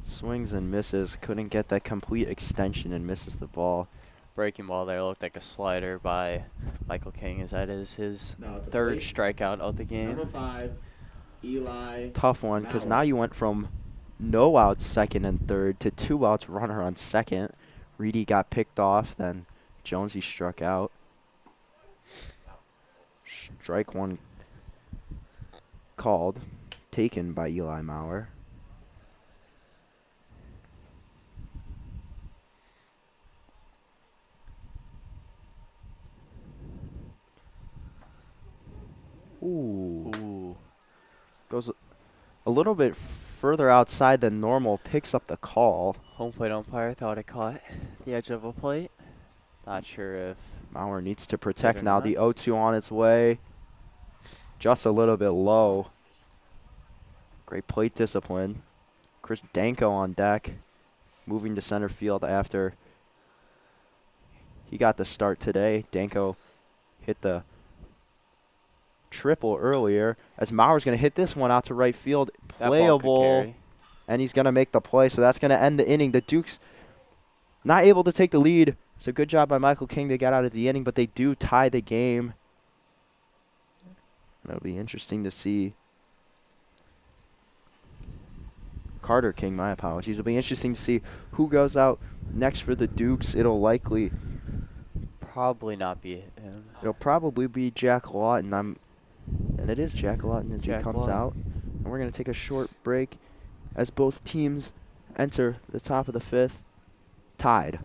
swings and misses. Couldn't get that complete extension and misses the ball. Breaking ball there looked like a slider by Michael King, as that is his third strikeout of the game. Number 5, Eli. Tough one, because now you went from no outs second and third to 2 outs runner on second. Reedy got picked off, then Jonesy struck out. Strike 1 called, taken by Eli Maurer. Ooh. Goes a little bit further outside than normal, picks up the call. Home plate umpire thought it caught the edge of a plate. Not sure if Maurer needs to protect or now. not. The 0-2 on its way. Just a little bit low. Great plate discipline. Chris Danko on deck. Moving to center field after he got the start today. Danko hit the triple earlier, as Maurer's going to hit this one out to right field. that ball could Playable, carry. and he's going to make the play, so that's going to end the inning. The Dukes not able to take the lead. So good job by Michael King to get out of the inning, but they do tie the game. And it'll be interesting to see. Carter King, my apologies. It'll be interesting to see who goes out next for the Dukes. It'll Probably not be him. It'll probably be Jack Lawton. And it is Jack Lawton as Jack he comes Lawton. out. And we're going to take a short break as both teams enter the top of the 5th tied.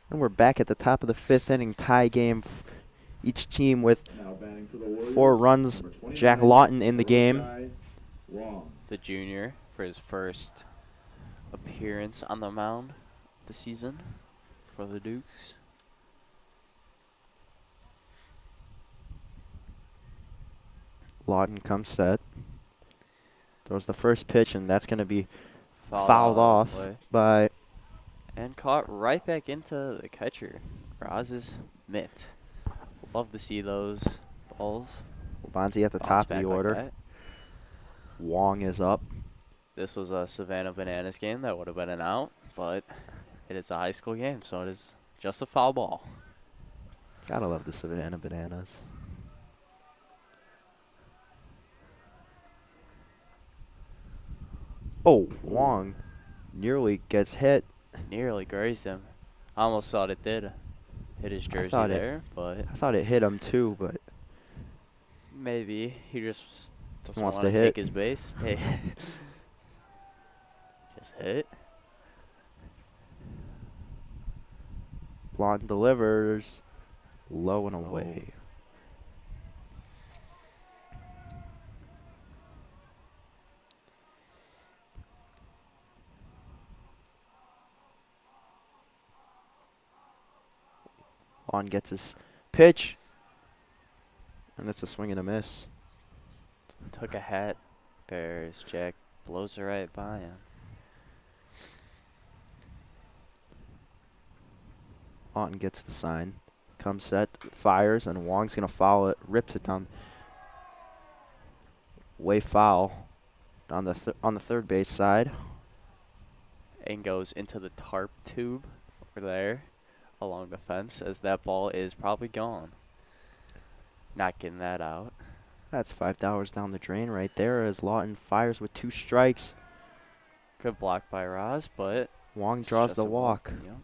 And we're back at the top of the 5th inning, tie game. Each team with Now batting for the Warriors, 4 runs. number 29, Jack Lawton in the game. Choi Wong. The junior for his first appearance on the mound this season for the Dukes. Lawton comes set. Throws the first pitch, and that's going to be fouled off by... And caught right back into the catcher, Roz's mitt. Love to see those balls. Waubonsie at the bounce top of back the like order. that. Wong is up. This was a Savannah Bananas game that would have been an out, but it is a high school game, so it is just a foul ball. Gotta love the Savannah Bananas. Oh, Wong nearly gets hit. Nearly grazed him. I almost thought it did hit his jersey there, but I thought it hit him too, but maybe he just doesn't wants want to to hit. take his base. Just hit. Lawton delivers low and away. Lawton gets his pitch, and it's a swing and a miss. Took a hat. There's Jack. Blows it right by him. Lawton gets the sign. Comes set, fires, and Wong's going to foul it. Rips it down. Way foul on the third base side. And goes into the tarp tube over there along the fence as that ball is probably gone. Not getting that out. That's $5 down the drain right there as Lawton fires with 2 strikes. Good block by Roz, but Wong it's draws just the a walk. Yep.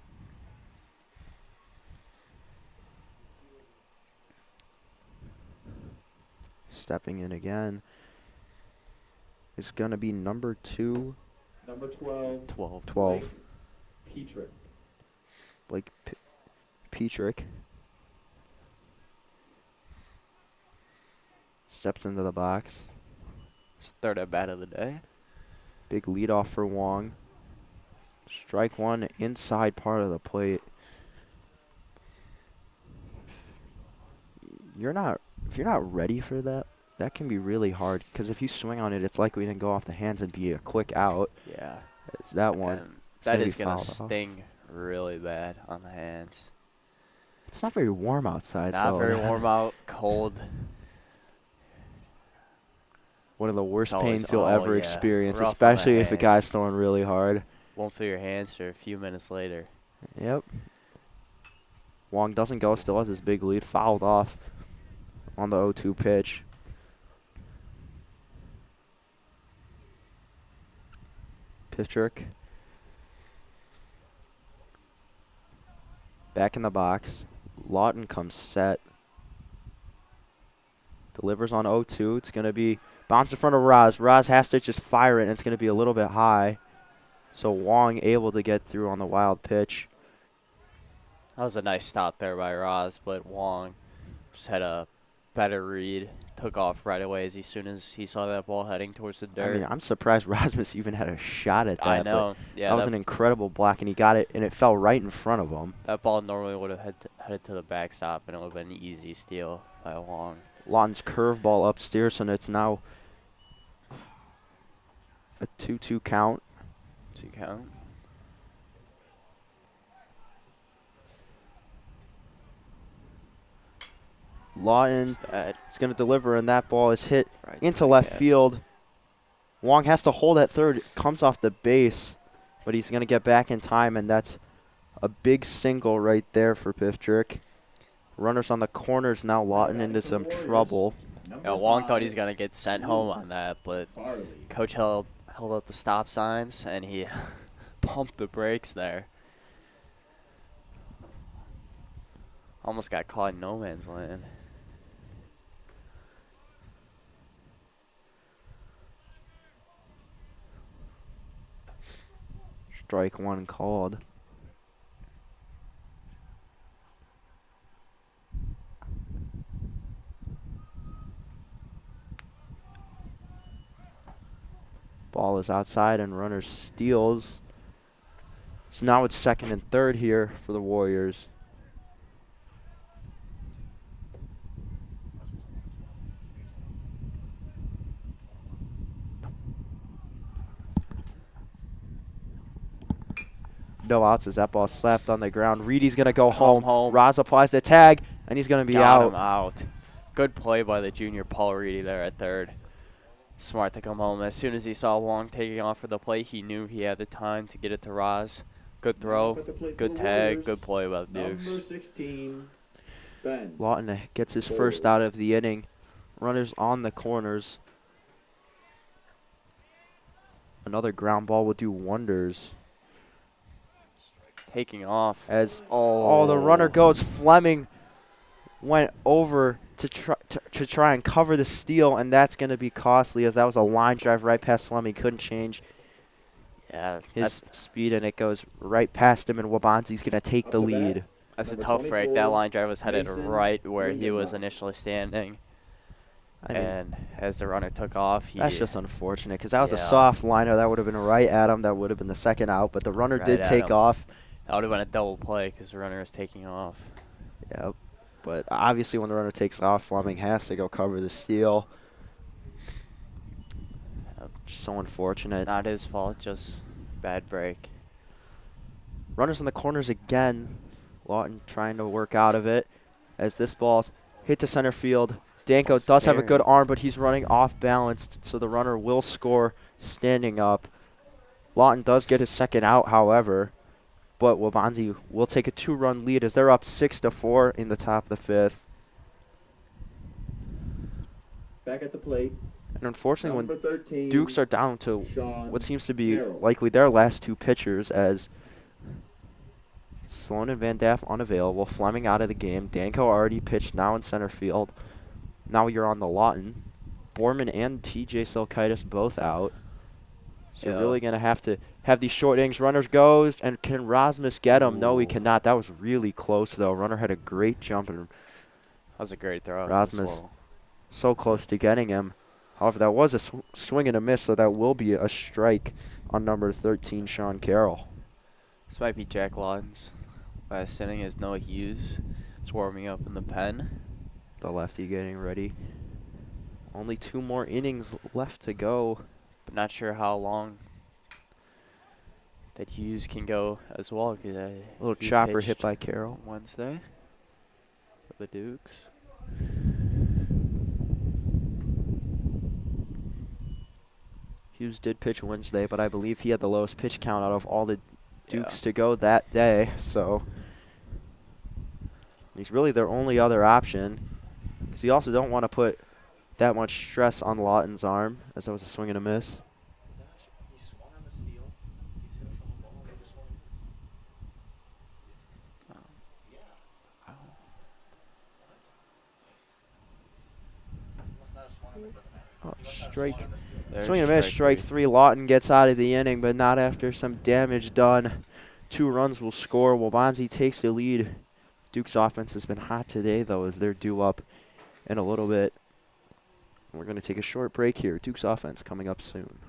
Stepping in again is going to be number 2. Number 12, 12. 12. Petrick. Blake Petrick. Steps into the box. His third at bat of the day. Big leadoff for Wong. Strike 1 inside part of the plate. If you're not ready for that, that can be really hard. Because if you swing on it, it's likely to go off the hands and be a quick out. Yeah. It's that one. And that is going to fouled off. sting really bad on the hands. It's not very warm outside. Not so very warm out, cold. One of the worst It's always- pains you'll oh, ever yeah. experience, Rough on the especially if a guy's hands. throwing really hard. Won't feel your hands for a few minutes later. Yep. Wong doesn't go, still has his big lead, fouled off on the 0-2 pitch. Petrick. Back in the box. Lawton comes set. Delivers on 0-2. It's going to be bounce in front of Roz. Roz has to just fire it, and it's going to be a little bit high. So Wong able to get through on the wild pitch. That was a nice stop there by Roz, but Wong just had a better read. Took off right away as soon as he saw that ball heading towards the dirt. I mean, I'm surprised Rasmus even had a shot at that. I know. But Yeah, that was an incredible block, and he got it, and it fell right in front of him. that ball normally would have headed to the backstop, and it would have been an easy steal by Wong. Lawton's curveball upstairs, and it's now a 2-2 count. 2 count. Lawton Just that is going to deliver, and that ball is hit right into to the left gap. field. Wong has to hold at third. Comes off the base, but he's going to get back in time, and that's a big single right there for Petrick. Runners on the corners now. Lawton into some trouble. Yeah, Wong thought he was going to get sent home on that, but Farley. Coach held up the stop signs, and he pumped the brakes there. Almost got caught in no man's land. Strike 1 called. Ball is outside and runner steals. So now it's 2nd and 3rd here for the Warriors. No outs as that ball slapped on the ground. Reedy's going to go home. Roz applies the tag, and he's going to be Got out. him out. Good play by the junior Paul Reedy there at 3rd. Smart to come home. As soon as he saw Wong taking off for the play, he knew he had the time to get it to Roz. Good throw, good tag, good play by the Dukes. Number 16, Ben. Lawton gets his first out of the inning. Runners on the corners. Another ground ball will do wonders. Taking off. As the runner goes. Fleming went over to try and cover the steal, and that's going to be costly as that was a line drive right past Fleming. Couldn't change his speed, and it goes right past him, and Waubonsie's going to take the lead. That's a tough break. That line drive was headed right where he was initially standing. And as the runner took off, that's just unfortunate because that was a soft liner. That would have been right at him. That would have been the 2nd out, but the runner did take off. That would have been a double play because the runner is taking off. Yep. But obviously when the runner takes off, Fleming has to go cover the steal. Just so unfortunate. Not his fault, just bad break. Runners in the corners again. Lawton trying to work out of it as this ball's hit to center field. Danko does have a good arm, but he's running off balance, so the runner will score standing up. Lawton does get his 2nd out, however. But Waubonsie will take a 2-run lead as they're up 6-4 in the top of the 5th. Back at the plate. And unfortunately, Number 13, when Dukes are down to Sean what seems to be Carroll. likely their last 2 pitchers, as Sloan and Van Daff unavailable, Fleming out of the game. Danko already pitched now in center field. Now you're on the Lawton. Borman and TJ Silkaitis both out. So really going to have these short innings. Runners goes, and can Rasmus get him? No, he cannot. That was really close, though. Runner had a great jump, and that was a great throw. Rasmus so close to getting him. However, that was a swing and a miss, so that will be a strike on number 13, Sean Carroll. This might be Jack Lawton's last inning as Noah Hughes is warming up in the pen. The lefty getting ready. Only 2 more innings left to go. But not sure how long that Hughes can go as well. A little chopper hit by Carroll. Wednesday for the Dukes. Hughes did pitch Wednesday, but I believe he had the lowest pitch count out of all the Dukes to go that day. So he's really their only other option because you also don't want to put that much stress on Lawton's arm, as that was a swing and a miss. He swung on the steal. He's hit from the ball. They just swung and miss. Must not have swung on it, doesn't matter. Strike. There's Swing and a miss, strike 3. Lawton gets out of the inning, but not after some damage done. 2 runs will score. Waubonsie takes the lead. Duke's offense has been hot today, though, as they're due up in a little bit. We're going to take a short break here. Duke's offense coming up soon.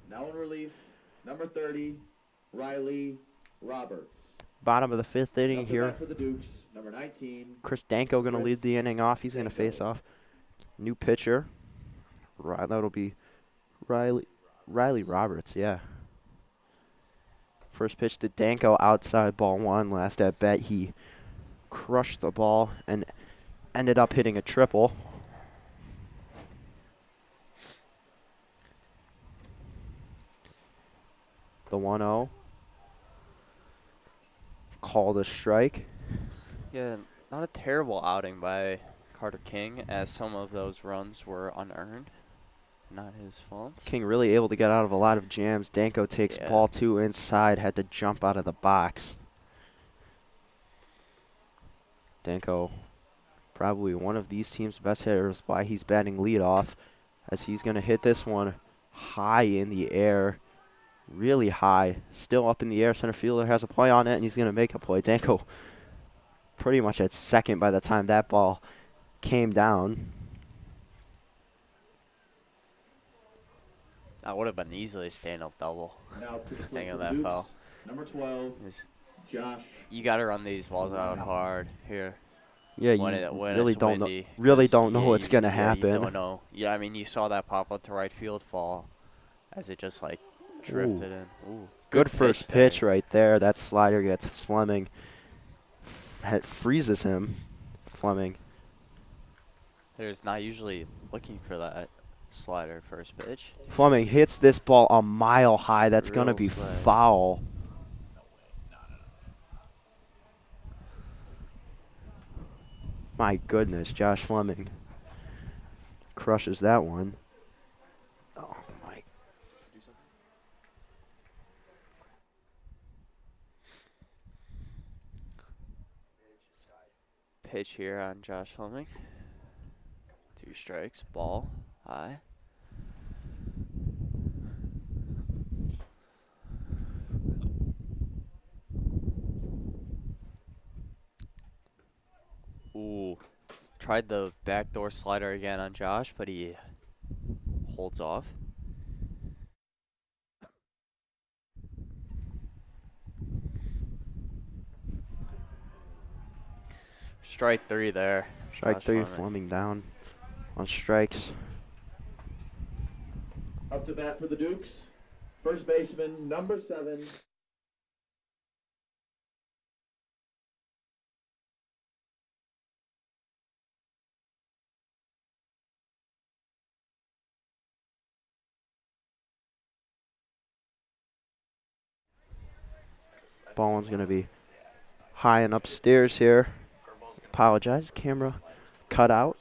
Now in relief, number 30, Riley Roberts. Bottom of the 5th inning Up to here. bat for the Dukes, number 19. Chris Danko going to lead the Chris inning off. He's going to face Danko. off new pitcher. That'll be Riley Roberts, yeah. First pitch to Danko, outside, ball 1. Last at bat, he crushed the ball and ended up hitting a triple. The 1-0. Called a strike. Yeah, not a terrible outing by Carter King, as some of those runs were unearned. Not his fault. King really able to get out of a lot of jams. Danko takes ball 2 inside, had to jump out of the box. Danko, probably one of these team's best hitters, why he's batting leadoff, as he's going to hit this one high in the air, really high, still up in the air. Center fielder has a play on it, and he's going to make a play. Danko pretty much at second by the time that ball came down. That would have been easily a stand-up double. Now to the Just plate thinking for of the that Dukes, foul. number 12, Josh. You got to run these balls out hard here. Yeah, When you when really it's don't windy, know. Really 'cause, don't know what's you- going to You happen. don't know. Yeah, I mean, you saw that pop up to right field fall as it just like drifted in. Ooh, Good first pitch right there. That slider gets Fleming. Freezes him. Fleming. There's not usually looking for that slider first pitch. Fleming hits this ball a mile high. That's going to Real be slider. foul. My goodness, Josh Fleming crushes that one. Oh, my. Pitch here on Josh Fleming. 2 strikes, ball, high. Ooh, tried the backdoor slider again on Josh, but he holds off. Strike 3 there. Strike Josh 3, Fleming. Fleming down on strikes. Up to bat for the Dukes, first baseman, number 7. Ball one's going to be high and upstairs here. Apologize, camera cut out.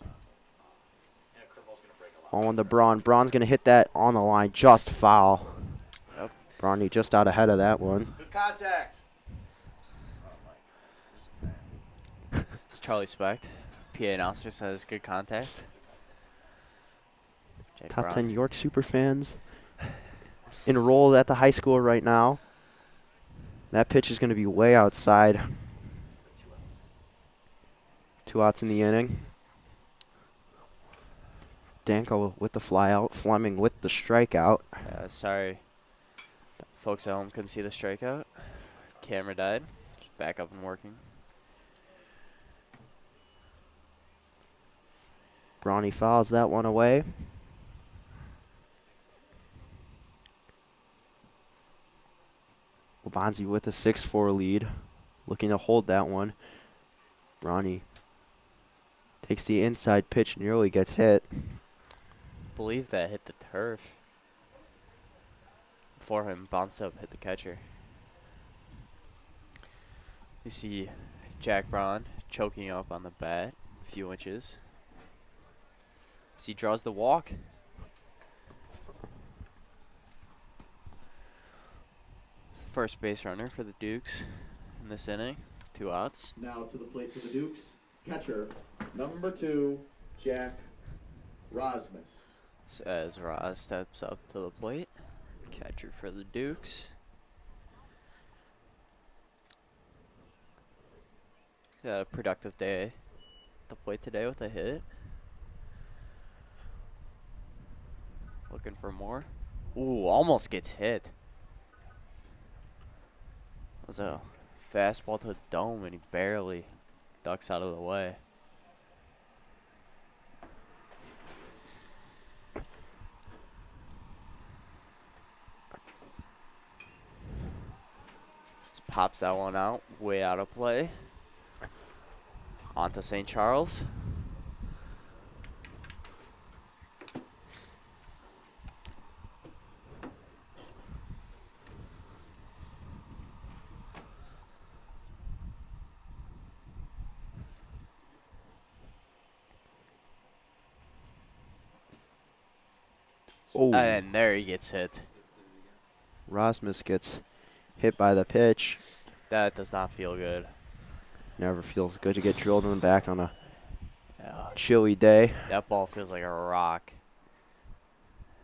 Ball on to Braun. Braun's going to hit that on the line, just foul. Yep. Brawny just out ahead of that one. Good contact. It's Charlie Specht. PA announcer says good contact. Jake Top Brown. 10 York Superfans enrolled at the high school right now. That pitch is going to be way outside. 2 outs in the inning. Danko with the fly out. Fleming with the strikeout. Sorry, folks at home couldn't see the strikeout. Camera died. Just back up and working. Brawny fouls that one away. Waubonsie with a 6-4 lead. Looking to hold that one. Brawny takes the inside pitch, nearly gets hit. Believe that hit the turf. Before him, bounced up, hit the catcher. You see Jack Braun choking up on the bat, a few inches. As he draws the walk. It's the first base runner for the Dukes in this inning. 2 outs. Now to the plate for the Dukes, catcher, number 2, Jack Rosmus. As Roz steps up to the plate. Catcher for the Dukes. Got a productive day at the plate today with a hit. Looking for more. Ooh, almost gets hit. That was a fastball to the dome, and he barely ducks out of the way. Just pops that one out, way out of play. On to St. Charles. Oh, And there he gets hit. Rasmus gets hit by the pitch. That does not feel good. Never feels good to get drilled in the back on a Yeah, chilly day. that ball feels like a rock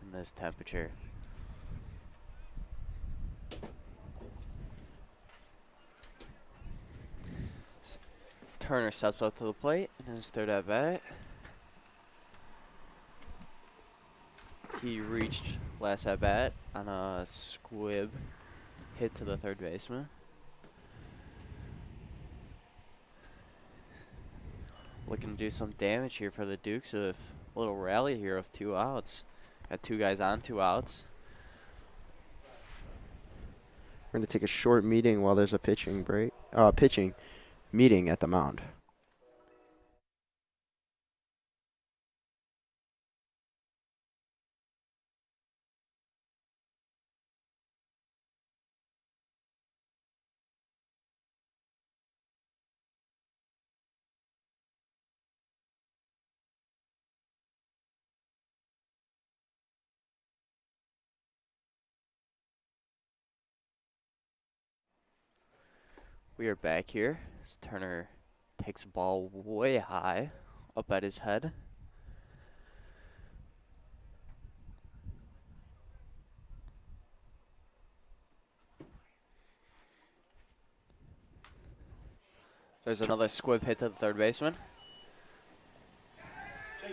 in this temperature. Turner steps up to the plate in his third at bat. He reached last at bat on a squib hit to the third baseman. Looking to do some damage here for the Dukes with a little rally here of 2 outs. Got 2 guys on, 2 outs. We're going to take a short meeting while there's a pitching meeting at the mound. We are back here as Turner takes a ball way high up at his head. There's another squib hit to the third baseman.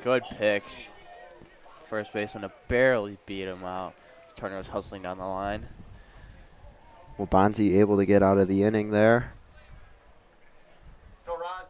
Good pick. First baseman to barely beat him out. Turner was hustling down the line. Waubonsie able to get out of the inning there. Go, Roz.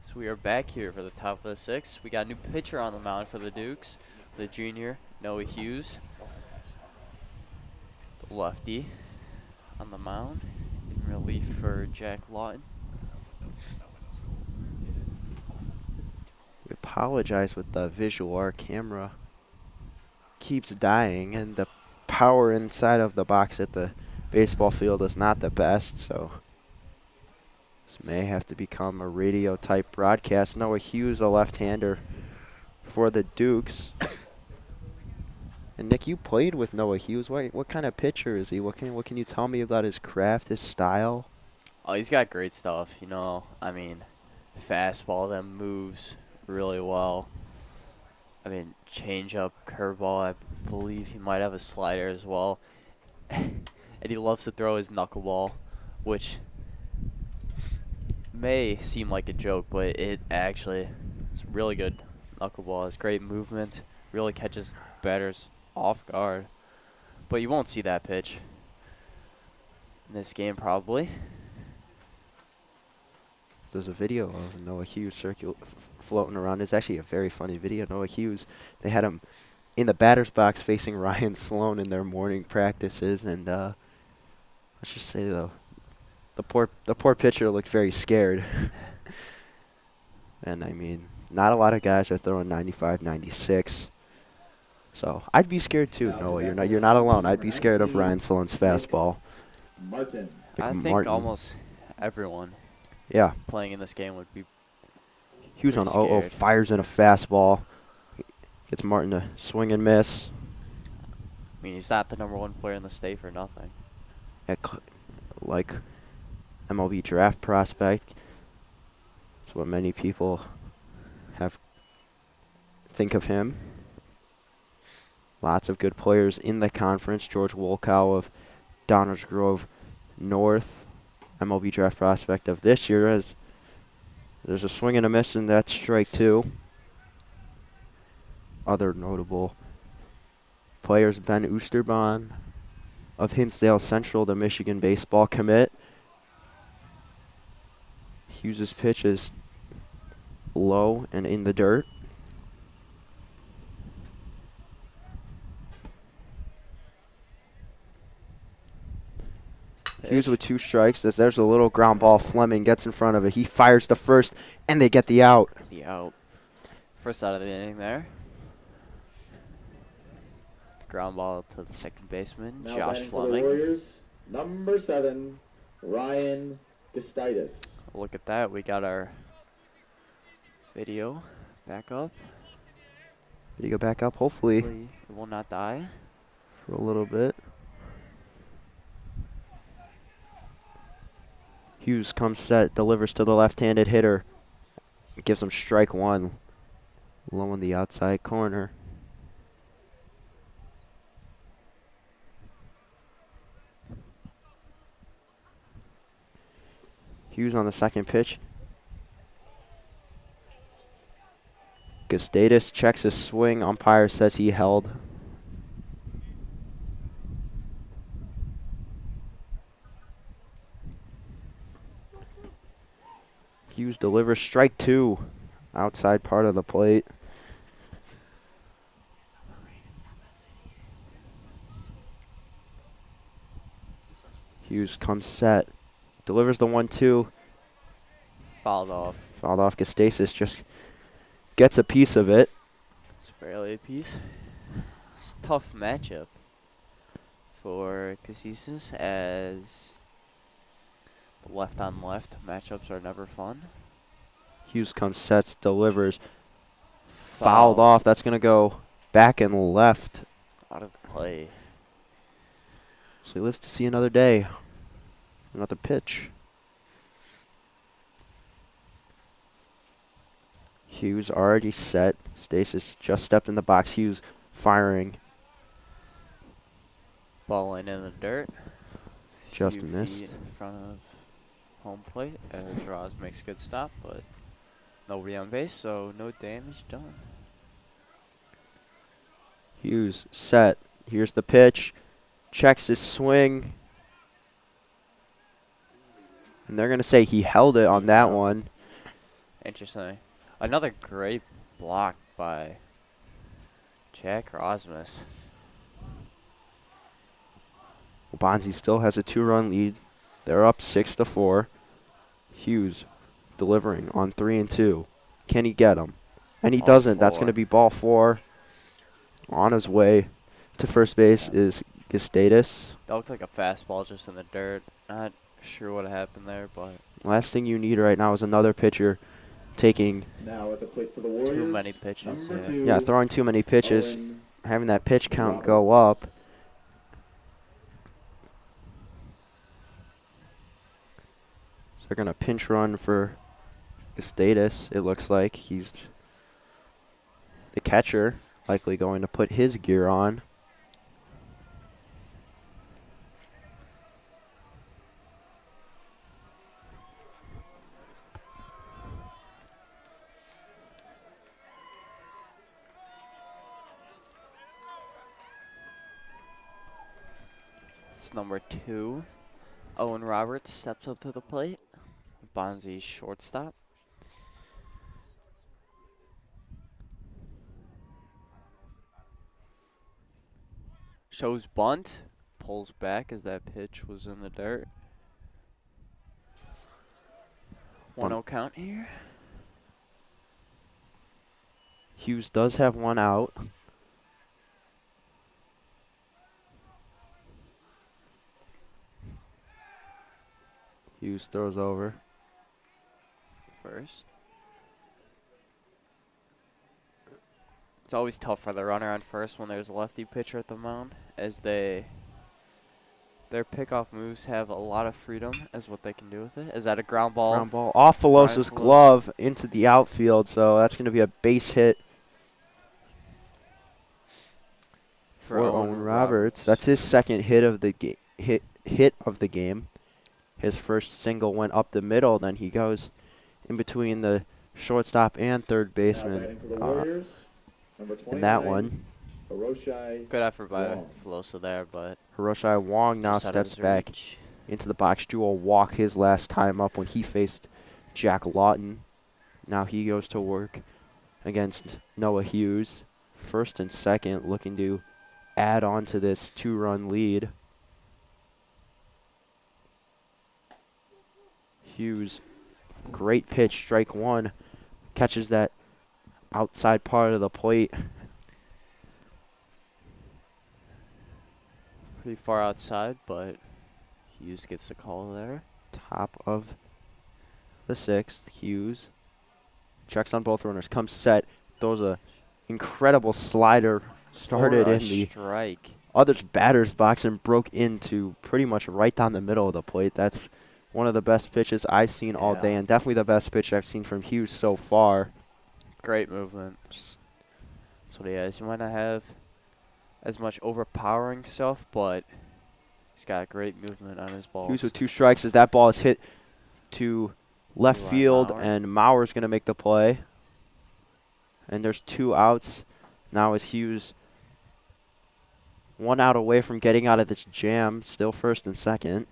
So we are back here for the top of the 6th. We got a new pitcher on the mound for the Dukes, the junior, Noah Hughes. The lefty on the mound in relief for Jack Lawton. We apologize with the visual. Our camera keeps dying, and the power inside of the box at the baseball field is not the best, so this may have to become a radio-type broadcast. Noah Hughes, a left-hander for the Dukes. And Nick, you played with Noah Hughes. What kind of pitcher is he? What can you tell me about his craft, his style? Oh, he's got great stuff, you know. I mean, fastball that moves really well. I mean, changeup, curveball. I believe he might have a slider as well. And he loves to throw his knuckleball, which may seem like a joke, but it actually is really good. Knuckleball has great movement, really catches batters off guard. But you won't see that pitch in this game probably. There's a video of Noah Hughes floating around. It's actually a very funny video. Noah Hughes, they had him in the batter's box facing Ryan Sloan in their morning practices, and let's just say the poor pitcher looked very scared. And I mean, not a lot of guys are throwing 95, 96. So I'd be scared too. No, you're not alone. I'd be scared of Ryan Sloan's fastball. Martin. I think Martin. almost everyone Yeah. playing in this game would be Hughes on pretty 0-0, scared. fires in a fastball. Gets Martin to swing and miss. I mean, he's not the #1 player in the state for nothing. Like MLB draft prospect. That's what many people think of him. Lots of good players in the conference. George Wolkow of Downers Grove North, MLB draft prospect of this year. As there's a swing and a miss, and that's strike 2. Other notable players: Ben Oosterbaan of Hinsdale Central, the Michigan baseball commit. Hughes' pitch is low and in the dirt. Hughes with 2 strikes. There's a little ground ball. Fleming gets in front of it. He fires to first, and they get the out. The out. First out of the inning there. Ground ball to the second baseman, Now Josh batting for the Fleming. Warriors, number 7, Ryan Gustaitis. Look at that. We got our video back up. Video back up, hopefully, Hopefully it will not die. for a little bit. Hughes comes set, delivers to the left-handed hitter. Gives him strike 1. Low in the outside corner. Hughes on the second pitch. Gustaitis checks his swing. Umpire says he held. Hughes delivers strike 2. Outside part of the plate. Hughes comes set. Delivers the 1-2. Fouled off. Fouled off. Gustaitis just gets a piece of it. It's barely a piece. It's a tough matchup for Casillas, as the left-on-left matchups are never fun. Hughes comes, sets, delivers. Fouled off. That's going to go back and left. Out of play. So he lives to see another day. Another pitch. Hughes already set. Stasis just stepped in the box. Hughes firing. Ball in the dirt. Just Few missed. feet in front of home plate as Roz makes a good stop, but nobody on base, so no damage done. Hughes set. Here's the pitch. Checks his swing. And they're going to say he held it on that one. Interesting. Another great block by Jack Rosmus. Waubonsie still has a 2-run lead. They're up 6-4. Hughes delivering on 3-2. Can he get him? And he Ball doesn't. That's 4. going to be ball 4. On his way to first base is Gustaitis. That looked like a fastball just in the dirt. Not sure what happened there, but Last thing you need right now is another pitcher taking, Now at the plate for the Warriors, too many pitches. number Yeah. 2, throwing too many pitches, Owen having that pitch count go up. So they're going to pinch run for Gustaitis. It looks like he's the catcher, likely going to put his gear on. It's number 2. Owen Roberts steps up to the plate. Bonzie's shortstop. Shows bunt. Pulls back as that pitch was in the dirt. 1-0 count here. Hughes does have one out. Hughes throws over. First. It's always tough for the runner on first when there's a lefty pitcher at the mound, as their pickoff moves have a lot of freedom as what they can do with it. Is that a ground ball? Ground ball off Velosa's glove into the outfield, so that's going to be a base hit for Owen Roberts. That's his second hit of the hit of the game. His first single went up the middle, then he goes in between the shortstop and third baseman in that one. Good effort by Velosa there, but Hiroshi Wong now steps back into the box. Drew a walk his last time up when he faced Jack Lawton. Now he goes to work against Noah Hughes. First and second, looking to add on to this 2-run lead. Hughes, great pitch, strike one. Catches that outside part of the plate. Pretty far outside, but Hughes gets a call there. Top of the sixth, Hughes checks on both runners, comes set, throws a incredible slider, started in the strike. Other batter's box and broke into pretty much right down the middle of the plate. That's one of the best pitches I've seen all day, and definitely the best pitch I've seen from Hughes so far. Great movement. That's what he has. He might not have as much overpowering stuff, but he's got great movement on his balls. Hughes with 2 strikes as that ball is hit to left field, and Mauer's going to make the play. And there's 2 outs. Now is Hughes 1 out away from getting out of this jam, still first and second.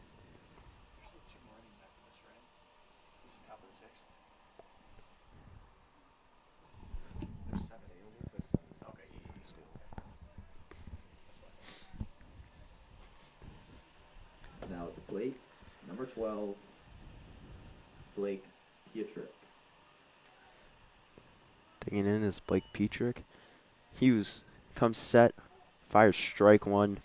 Now at the plate, number 12, Blake Pietrek. Digging in is Blake Pietrek. Hughes comes set, fires strike one.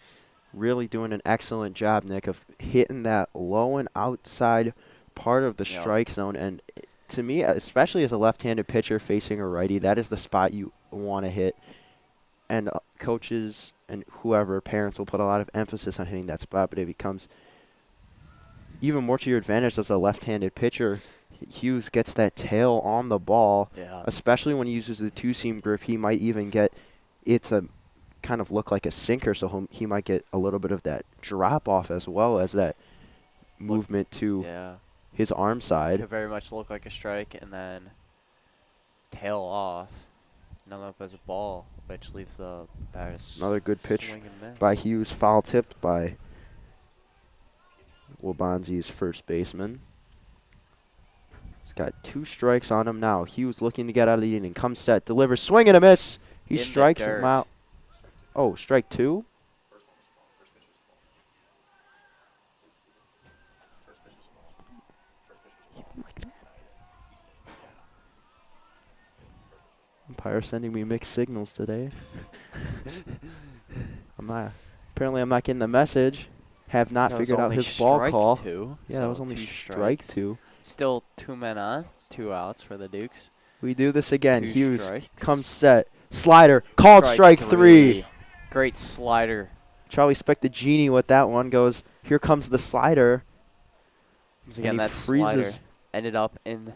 Really doing an excellent job, Nick, of hitting that low and outside part of the strike zone. And to me, especially as a left-handed pitcher facing a righty, that is the spot you want to hit. And coaches and whoever, parents, will put a lot of emphasis on hitting that spot, but it becomes even more to your advantage as a left-handed pitcher. Hughes gets that tail on the ball, especially when he uses the 2-seam grip. He might even get kind of look like a sinker, so he might get a little bit of that drop off as well as that movement to his arm side. Could very much look like a strike and then tail off, none up as a ball, which leaves the batter. Another good pitch by Hughes, foul tipped by Waubonsie's first baseman. He's got 2 strikes on him now. Hughes looking to get out of the inning. Comes set, delivers, swing and a miss. He strikes him out. Oh, strike 2? Umpire sending me mixed signals today. Apparently I'm not getting the message. Have not figured out his ball call. Yeah, that was only strike 2. Still 2 men on, 2 outs for the Dukes. We do this again. Hughes comes set. Slider. Called strike 3. Great slider. Charlie Speck the genie with that one goes, here comes the slider. Once again, that slider ended up in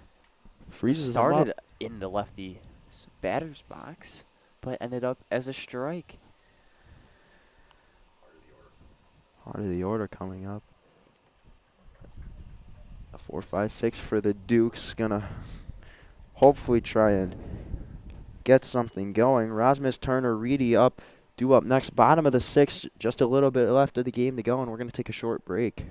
started in the lefty batter's box, but ended up as a strike. Heart of the order coming up. A 4-5-6 for the Dukes. Gonna hopefully try and get something going. Rasmus Turner Reedy due up next. Bottom of the 6th. Just a little bit left of the game to go, and we're going to take a short break.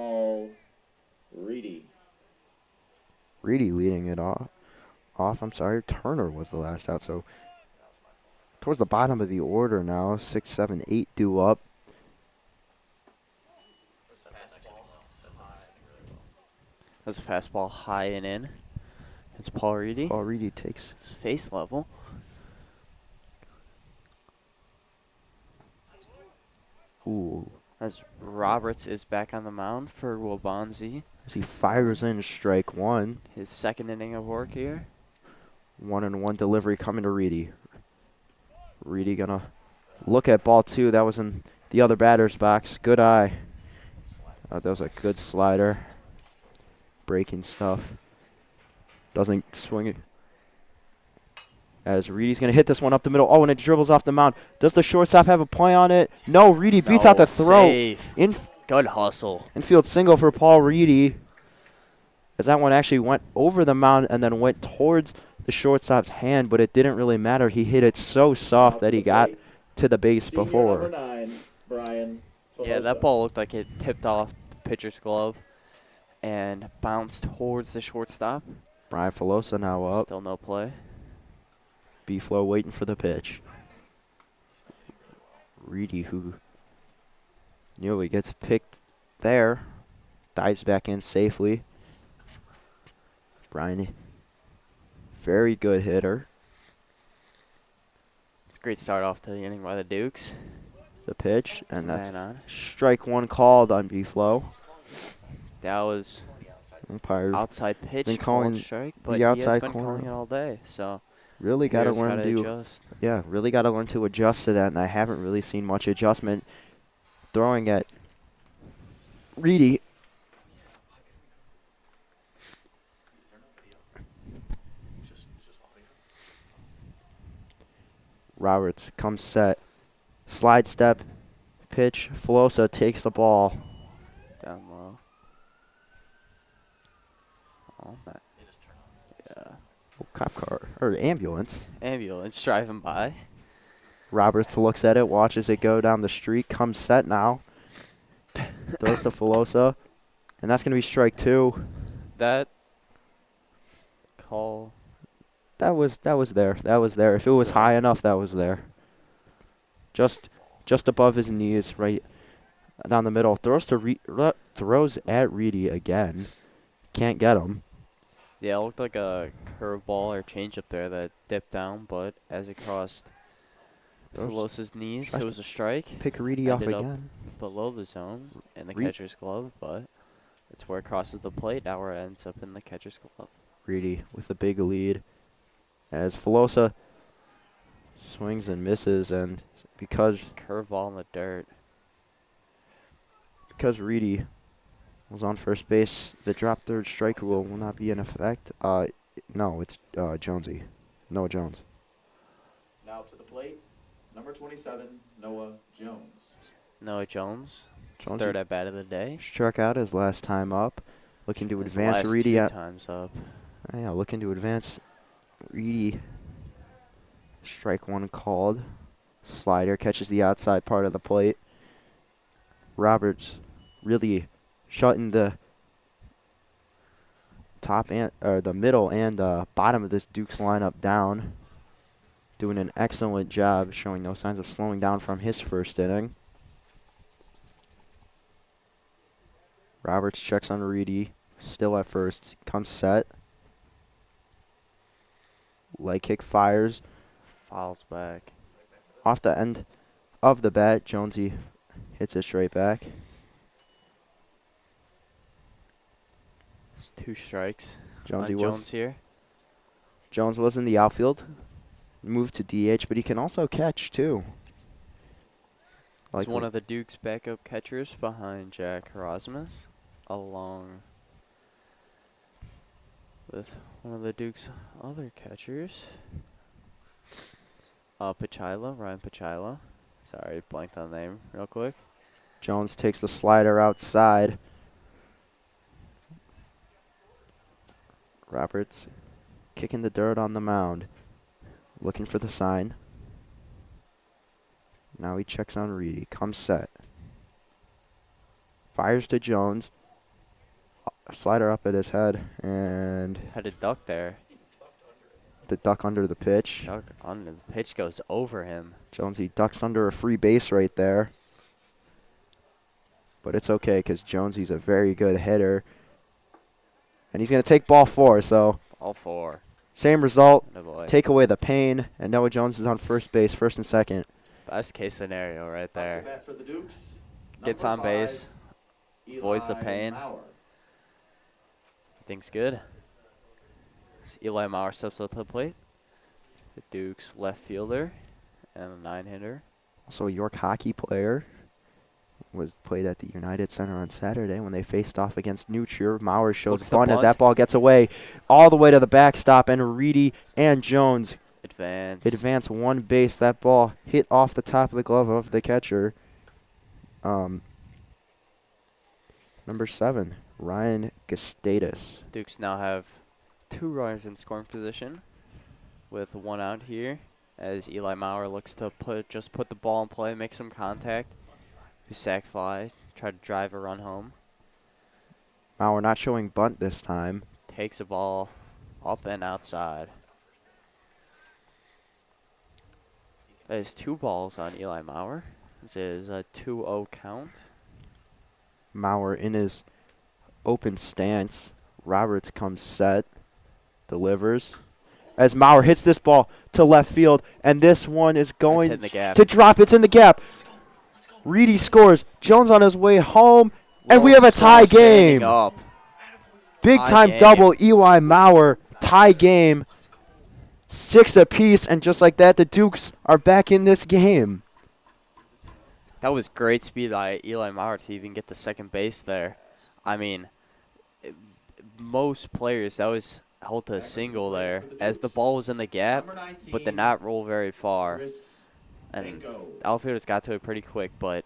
Paul Reedy. Reedy leading it off. I'm sorry. Turner was the last out. So towards the bottom of the order now. 6, 7, 8 due up. That's a fastball high and in. It's Paul Reedy. Paul Reedy takes. It's face level. Ooh. As Roberts is back on the mound for Waubonsie. As he fires in strike one. His second inning of work here. 1-1 delivery coming to Reedy. Reedy gonna look at ball two. That was in the other batter's box. Good eye. That was a good slider. Breaking stuff. Doesn't swing it. As Reedy's going to hit this one up the middle. Oh, and it dribbles off the mound. Does the shortstop have a play on it? No, Reedy beats out the throw. Safe. Good hustle. Infield single for Paul Reedy. As that one actually went over the mound and then went towards the shortstop's hand, but it didn't really matter. He hit it so soft that he got to the base Senior before. number 9, Brian Yeah, that Filosa. ball looked like it tipped off the pitcher's glove and bounced towards the shortstop. Brian Filosa now up. Still no play. B-Flow waiting for the pitch. Reedy, who nearly gets picked there, dives back in safely. Brian, very good hitter. It's a great start off to the inning by the Dukes. It's a pitch, and that's Man on. strike one called on B-Flow. That was Umpire outside pitch, been called calling strike, the but he outside has been corner. calling it all day. So really got to players learn gotta to adjust. really got to learn to adjust to that, and I haven't really seen much adjustment. Throwing at Reedy. Roberts comes set. Slide step. Pitch. Filosa takes the ball. Down low. Oh, man. Yeah. Oh, cop car. Or ambulance. Ambulance driving by. Roberts looks at it, watches it go down the street, comes set now. Throws to Filosa. And that's going to be strike two. That call. That was there. That was there. If it was high enough, that was there. Just above his knees, right down the middle. Throws at Reedy again. Can't get him. Yeah, it looked like a curveball or changeup there that dipped down, but as it crossed Filosa's knees, tries it was a strike. Pick Reedy off Ended up again. below the zone in the Reed- catcher's glove, but it's where it crosses the plate. Now where it ends up in the catcher's glove. Reedy with a big lead. As Filosa swings and misses, and because Curveball in the dirt. Reedy was on first base, the drop third strike rule will not be in effect. No, it's Jonesy. Noah Jones. Now up to the plate, number 27, Noah Jones. Noah Jones. Jonesy Third at bat of the day. struck out his last time up, looking to His advance last Reedy two out. times up. Yeah, looking to advance Reedy. Strike one called. Slider catches the outside part of the plate. Roberts really shutting the top and the middle and bottom of this Dukes lineup down. Doing an excellent job, showing no signs of slowing down from his first inning. Roberts checks on Reedy, still at first, comes set. Leg kick fires. Fouls back. Off the end of the bat, Jonesy hits it straight back. It's 2 strikes. Jonesy on was Jones here. Jones was in the outfield, moved to DH, but he can also catch too. He's one of the Duke's backup catchers behind Jack Erasmus, along with one of the Duke's other catchers, Ryan Pachila. Sorry, blanked on the name real quick. Jones takes the slider outside. Roberts kicking the dirt on the mound, looking for the sign. Now he checks on Reedy, comes set. Fires to Jones. slider up at his head, and Had a duck there. the duck under the pitch. Duck under the pitch goes over him. Jonesy ducks under a free base right there. But it's okay because Jonesy's a very good hitter. And he's going to take ball 4, so All 4. same result. Oh boy. Take away the pain, and Noah Jones is on first base, first and second. Best case scenario right Up to there. bat for the Dukes. Gets Number on base. 5, Avoids the Eli pain. Mauer. Everything's good. So Eli Mauer steps up to the plate. The Duke's left fielder and a 9-hitter. Also a York hockey player. Was played at the United Center on Saturday when they faced off against New Trier. Mauer shows Looks the fun as bunt. that ball gets away all the way to the backstop, and Reedy and Jones advance one base. That ball hit off the top of the glove of the catcher. Number 7, Ryan Gustatus. Dukes now have 2 runners in scoring position with 1 out here as Eli Mauer looks to put the ball in play, make some contact. Sack fly, try to drive a run home. Mauer not showing bunt this time. Takes a ball up and outside. That is 2 balls on Eli Mauer. This is a 2-0 count. Mauer in his open stance. Roberts comes set, delivers. As Mauer hits this ball to left field, and this one is going hitting the gap. to drop. It's in the gap. Reedy scores. Jones on his way home, and we have a tie game. Up. Big Tie time game. double. Eli Mauer tie game. 6 apiece, and just like that, the Dukes are back in this game. That was great speed by Eli Mauer to even get the second base there. I mean, most players, that was held to a single there as the ball was in the gap, Number 19, but did not roll very far. Chris And Danko. outfielders got to it pretty quick, but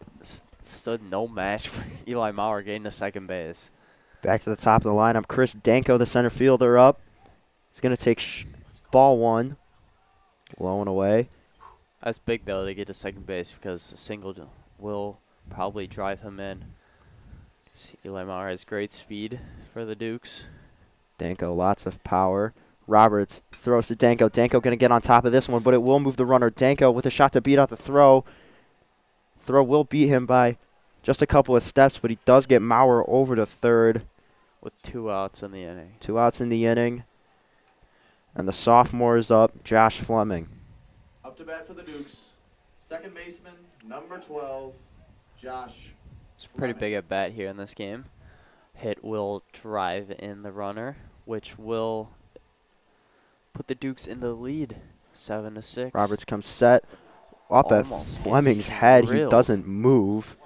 stood no match for Eli Mauer getting to second base. Back to the top of the lineup. Chris Danko, the center fielder, up. He's going to take ball 1. Low and away. That's big, though, to get to second base because a single will probably drive him in. Eli Mauer has great speed for the Dukes. Danko, lots of power. Roberts throws to Danko. Danko going to get on top of this one, but it will move the runner. Danko with a shot to beat out the throw. Throw will beat him by just a couple of steps, but he does get Mauer over to third. With 2 outs in the inning. 2 outs in the inning. And the sophomore is up, Josh Fleming. Up to bat for the Dukes. Second baseman, number 12, Josh. It's pretty big at bat here in this game. Hit will drive in the runner, which will put the Dukes in the lead, 7-6. Roberts comes set up at Almost gets Fleming's head. He drilled. doesn't move.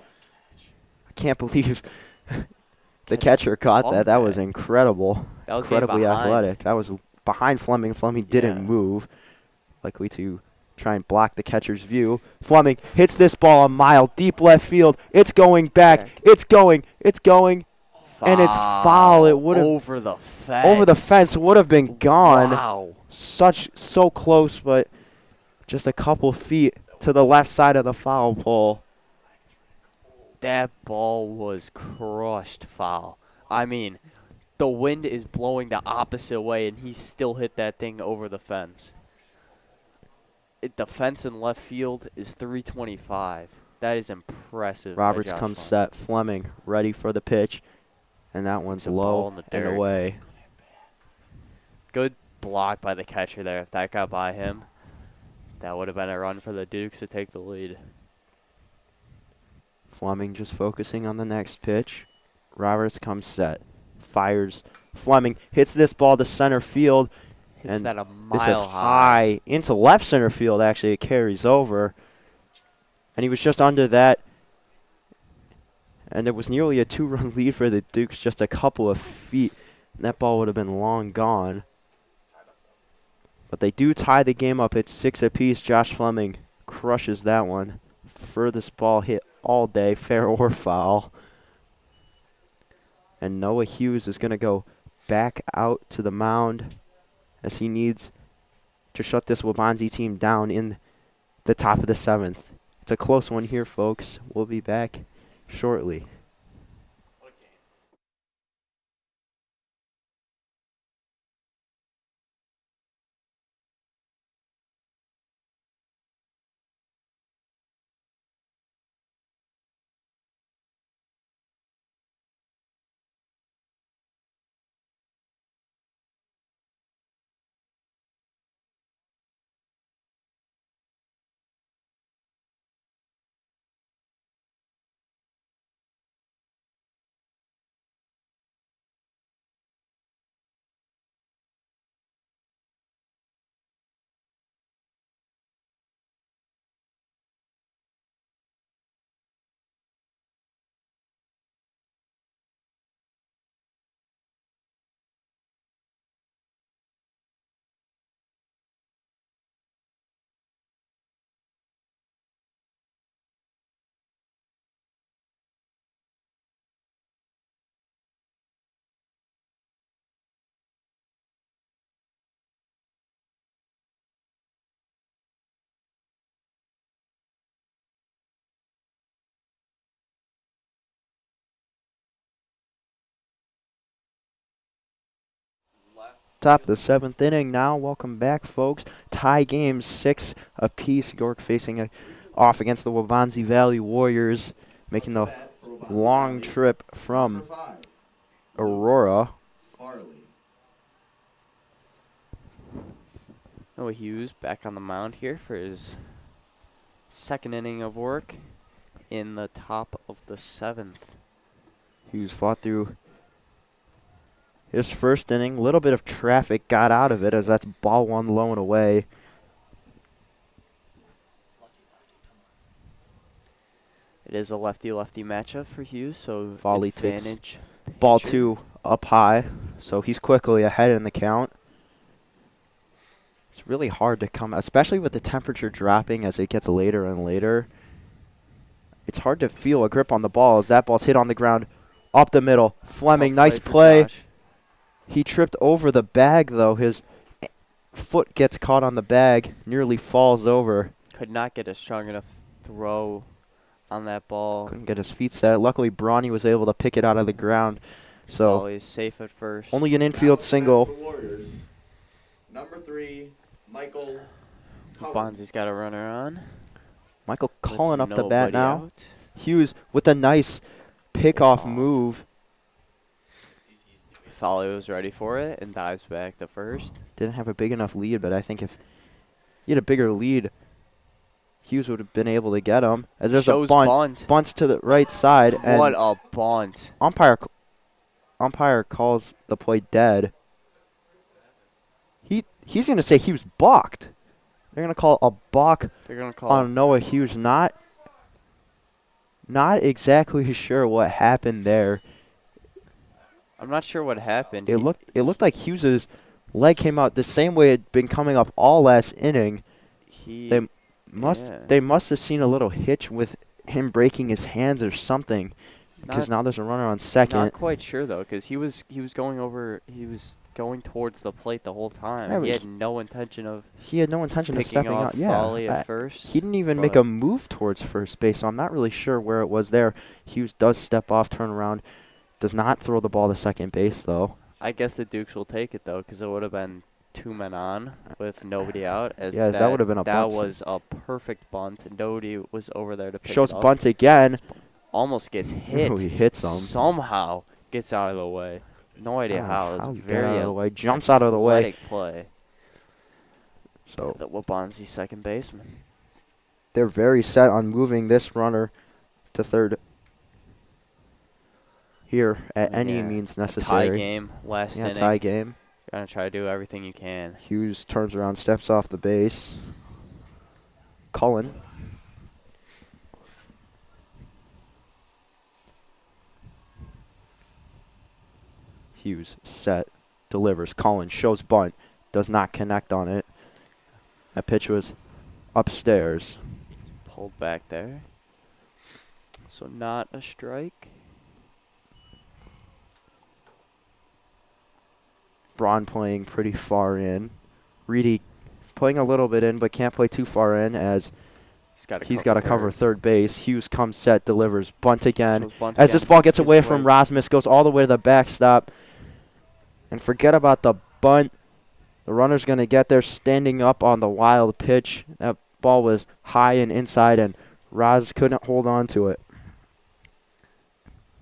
I can't believe the catcher caught that. That was incredible. That was getting Incredibly behind. athletic. That was behind Fleming. Fleming didn't Yeah. move. Likely to try and block the catcher's view. Fleming hits this ball a mile deep left field. It's going back. It's going. It's going. And it's foul. It would have over the fence. over the fence. Would have been gone. Wow. So close, but just a couple feet to the left side of the foul pole. That ball was crushed foul. I mean, the wind is blowing the opposite way, and he still hit that thing over the fence. The fence in left field is 325. That is impressive. by Roberts Josh comes Fleming. set. Fleming ready for the pitch. And that one's It's a ball low in the and dirt. away. Good block by the catcher there. If that got by him, that would have been a run for the Dukes to take the lead. Fleming just focusing on the next pitch. Roberts comes set. Fires. Fleming hits this ball to center field. Hits And that a This is mile high into left center field, actually. It carries over. And he was just under that. And it was nearly a 2-run lead for the Dukes, just a couple of feet. And that ball would have been long gone. But they do tie the game up. It's 6 apiece. Josh Fleming crushes that one. Furthest ball hit all day, fair or foul. And Noah Hughes is going to go back out to the mound as he needs to shut this Waubonsie team down in the top of the 7th. It's a close one here, folks. We'll be back shortly. Top of the 7th inning now. Welcome back, folks. Tie game 6 apiece. York facing off against the Waubonsie Valley Warriors, making the long trip from Aurora. Noah Hughes back on the mound here for his second inning of work in the top of the 7th. Hughes fought through his first inning. A little bit of traffic got out of it as that's ball 1 low and away. It is a lefty-lefty matchup for Hughes, so Volley takes advantage. ball pitcher. 2 up high, so he's quickly ahead in the count. It's really hard to come, especially with the temperature dropping as it gets later and later. It's hard to feel a grip on the ball as that ball's hit on the ground up the middle. Fleming, nice play. Josh. He tripped over the bag, though. His foot gets caught on the bag, nearly falls over. Could not get a strong enough throw on that ball. Couldn't get his feet set. Luckily, Brawny was able to pick it out of the ground. So Ball is safe at first. only an infield single. Number 3, Michael Bonzie's got a runner on. Michael with Cullen up the bat nobody now. out. Hughes with a nice pickoff move. Folly was ready for it and dives back to first. Didn't have a big enough lead, but I think if he had a bigger lead, Hughes would have been able to get him. As there's Shows a bunt. bunt. Bunts to the right side. And What a bunt. umpire calls the play dead. He's going to say he was balked. They're going to call a balk They're going to call on Noah Hughes. Not exactly sure what happened there. I'm not sure what happened. It looked like Hughes's leg came out the same way it had been coming up all last inning. They must have seen a little hitch with him breaking his hands or something, because now there's a runner on second. Not quite sure though, because he was going towards the plate the whole time. Yeah, He had no intention of stepping picking off out. Yeah, Folly at first. he didn't even make but- a move towards first base, so I'm not really sure where it was there. Hughes does step off, turn around, does not throw the ball to second base though. I guess the Dukes will take it though, because it would have been 2 men on with nobody out. That would have been a That bunt. was a perfect bunt. Nobody was over there to pick Shows it up. bunt again. Almost gets hit. He hits him. Somehow gets out of the way. No idea how. It's he got very out of the way. Jumps out of the way. athletic play. So The Waubonsie second baseman. they're very set on moving this runner to third here at any Yeah. means Tie necessary. game, last Yeah, inning. tie game. Gonna try to do everything you can. Hughes turns around, steps off the base. Cullen. Hughes set, delivers. Cullen shows bunt, does not connect on it. That pitch was upstairs. Pulled back there. So not a strike. Braun playing pretty far in. Reedy playing a little bit in, but can't play too far in as He's got to cover third base. Hughes comes set, delivers, bunt again. Shows bunt As again. this ball gets Gets away away. from Rasmus, goes all the way to the backstop. And forget about the bunt. The runner's going to get there standing up on the wild pitch. That ball was high and inside, and Raz couldn't hold on to it.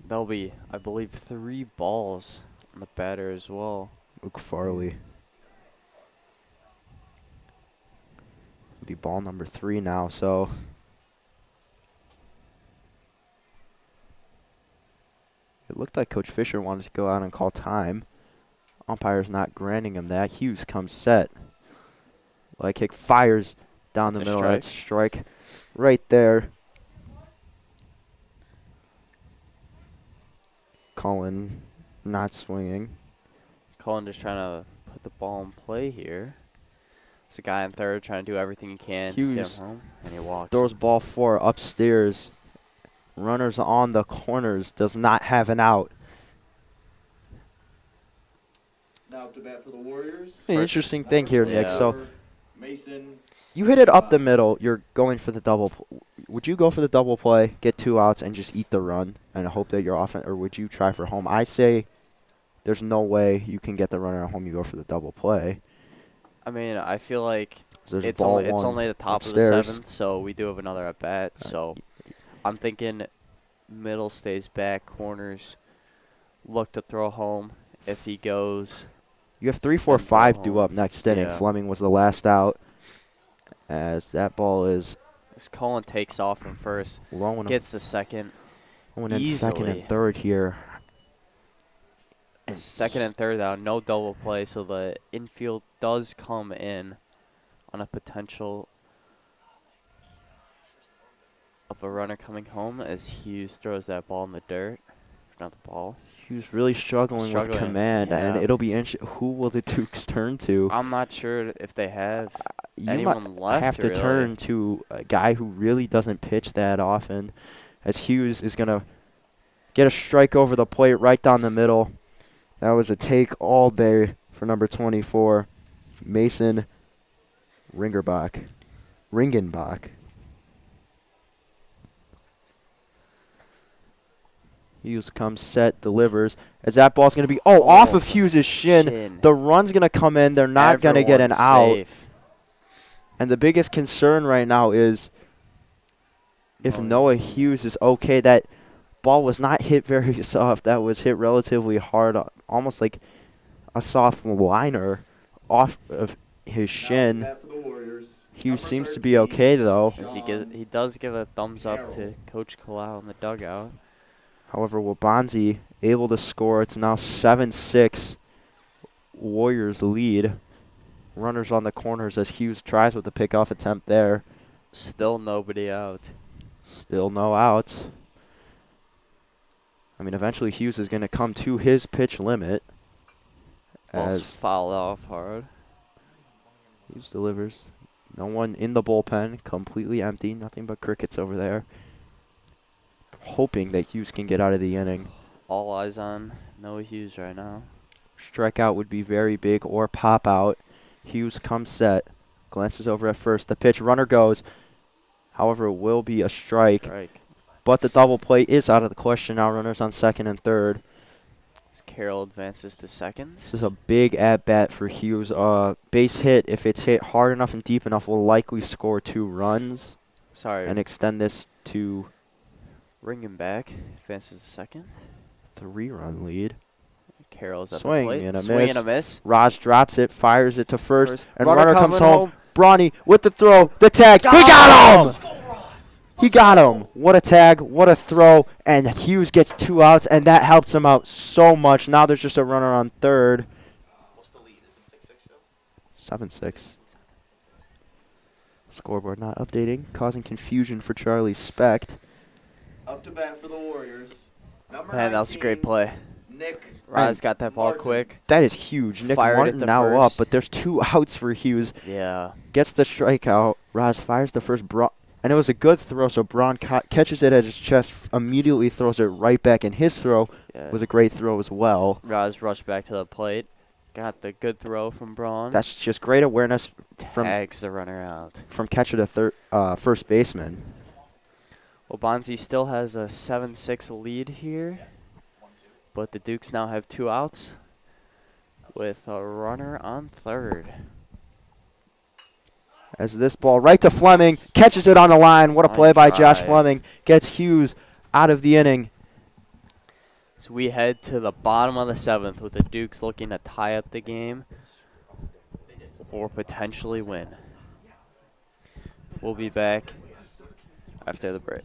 There'll be, I believe, 3 balls on the batter as well. Luke Farley. Be ball number 3 now, so it looked like Coach Fisher wanted to go out and call time. Umpire's not granting him that. Hughes comes set. Leg kick fires down That's the a middle. That's strike right there. Cullen not swinging. Cullen just trying to put the ball in play here. It's a guy in third trying to do everything he can to get Hughes him home, and he walks. Throws ball 4 upstairs. Runners on the corners. Does not have an out. Now up to bat for the Warriors. An interesting thing here, Nick. Yeah. So Mason. you hit it up the middle. You're going for the double. Would you go for the double play, get 2 outs, and just eat the run and hope that you're off, or would you try for home? I say there's no way you can get the runner at home. You go for the double play. I mean, I feel like So there's it's ball only one the top upstairs. of the 7th, so we do have another at bat. So I'm thinking middle stays back, corners look to throw home. If he goes, You have 3, 4, and throw 5 due home. up next inning. Yeah. Fleming was the last out, as that ball is as Cullen takes off from first, low gets the second. in second and easily. third here. Second and third down, no double play, so the infield does come in on a potential of a runner coming home as Hughes throws that ball in the dirt. Not the ball. He was really struggling with command, and it'll be interesting. Who will the Dukes turn to? I'm not sure if they have You anyone might left. have to really. turn to a guy who really doesn't pitch that often, as Hughes is going to get a strike over the plate right down the middle. That was a take all day for number 24, Mason Ringenbach. Hughes comes, set, delivers. As that ball's going to be, off of Hughes' shin. The run's going to come in. They're not going to get an out. Safe. And the biggest concern right now is if Noah Hughes is okay. That ball was not hit very soft. That was hit relatively hard, almost like a soft liner off of his shin. Hughes seems to be okay, though. As he does give a thumbs up to Coach Kalau in the dugout. However, Waubonsie able to score. It's now 7-6. Warriors lead. Runners on the corners as Hughes tries with the pickoff attempt there. Still nobody out. Still no outs. I mean, eventually Hughes is going to come to his pitch limit. Ball's fouled off hard. Hughes delivers. No one in the bullpen. Completely empty. Nothing but crickets over there. Hoping that Hughes can get out of the inning. All eyes on Noah Hughes right now. Strikeout would be very big, or pop out. Hughes comes set. Glances over at first. The pitch, runner goes. However, it will be a strike. But the double play is out of the question now. Runners on second and third. As Carroll advances to second. This is a big at-bat for Hughes. Base hit, if it's hit hard enough and deep enough, will likely score 2 runs. And extend this to Ringenbach advances to second. 3-run lead. Carroll's at Swing the plate. and a Swing miss. and a miss. Raj drops it, fires it to first. And runner comes home. Brawny with the throw, the tag. He got him! He got him. What a tag, what a throw. And Hughes gets 2 outs, and that helps him out so much. Now there's just a runner on third. What's the lead? Is it 6-6 still? 7-6. Scoreboard not updating, causing confusion for Charlie Specht. Up to bat for the Warriors. Number Man, that was a great 19, play. Nick Raz got that ball Martin. quick. That is huge. Nick Fired it Martin to now first. up, but there's 2 outs for Hughes. Yeah. Gets the strikeout. Raz fires the first. And it was a good throw, so Braun catches it at his chest, immediately throws it right back, and his throw was a great throw as well. Raz rushed back to the plate. Got the good throw from Braun. That's just great awareness Tags the runner out. from catcher to first baseman. Waubonsie still has a 7-6 lead here, but the Dukes now have 2 outs with a runner on third. As this ball right to Fleming, catches it on the line. What a play by Josh Fleming. Gets Hughes out of the inning. So we head to the bottom of the 7th with the Dukes looking to tie up the game or potentially win. We'll be back after the break.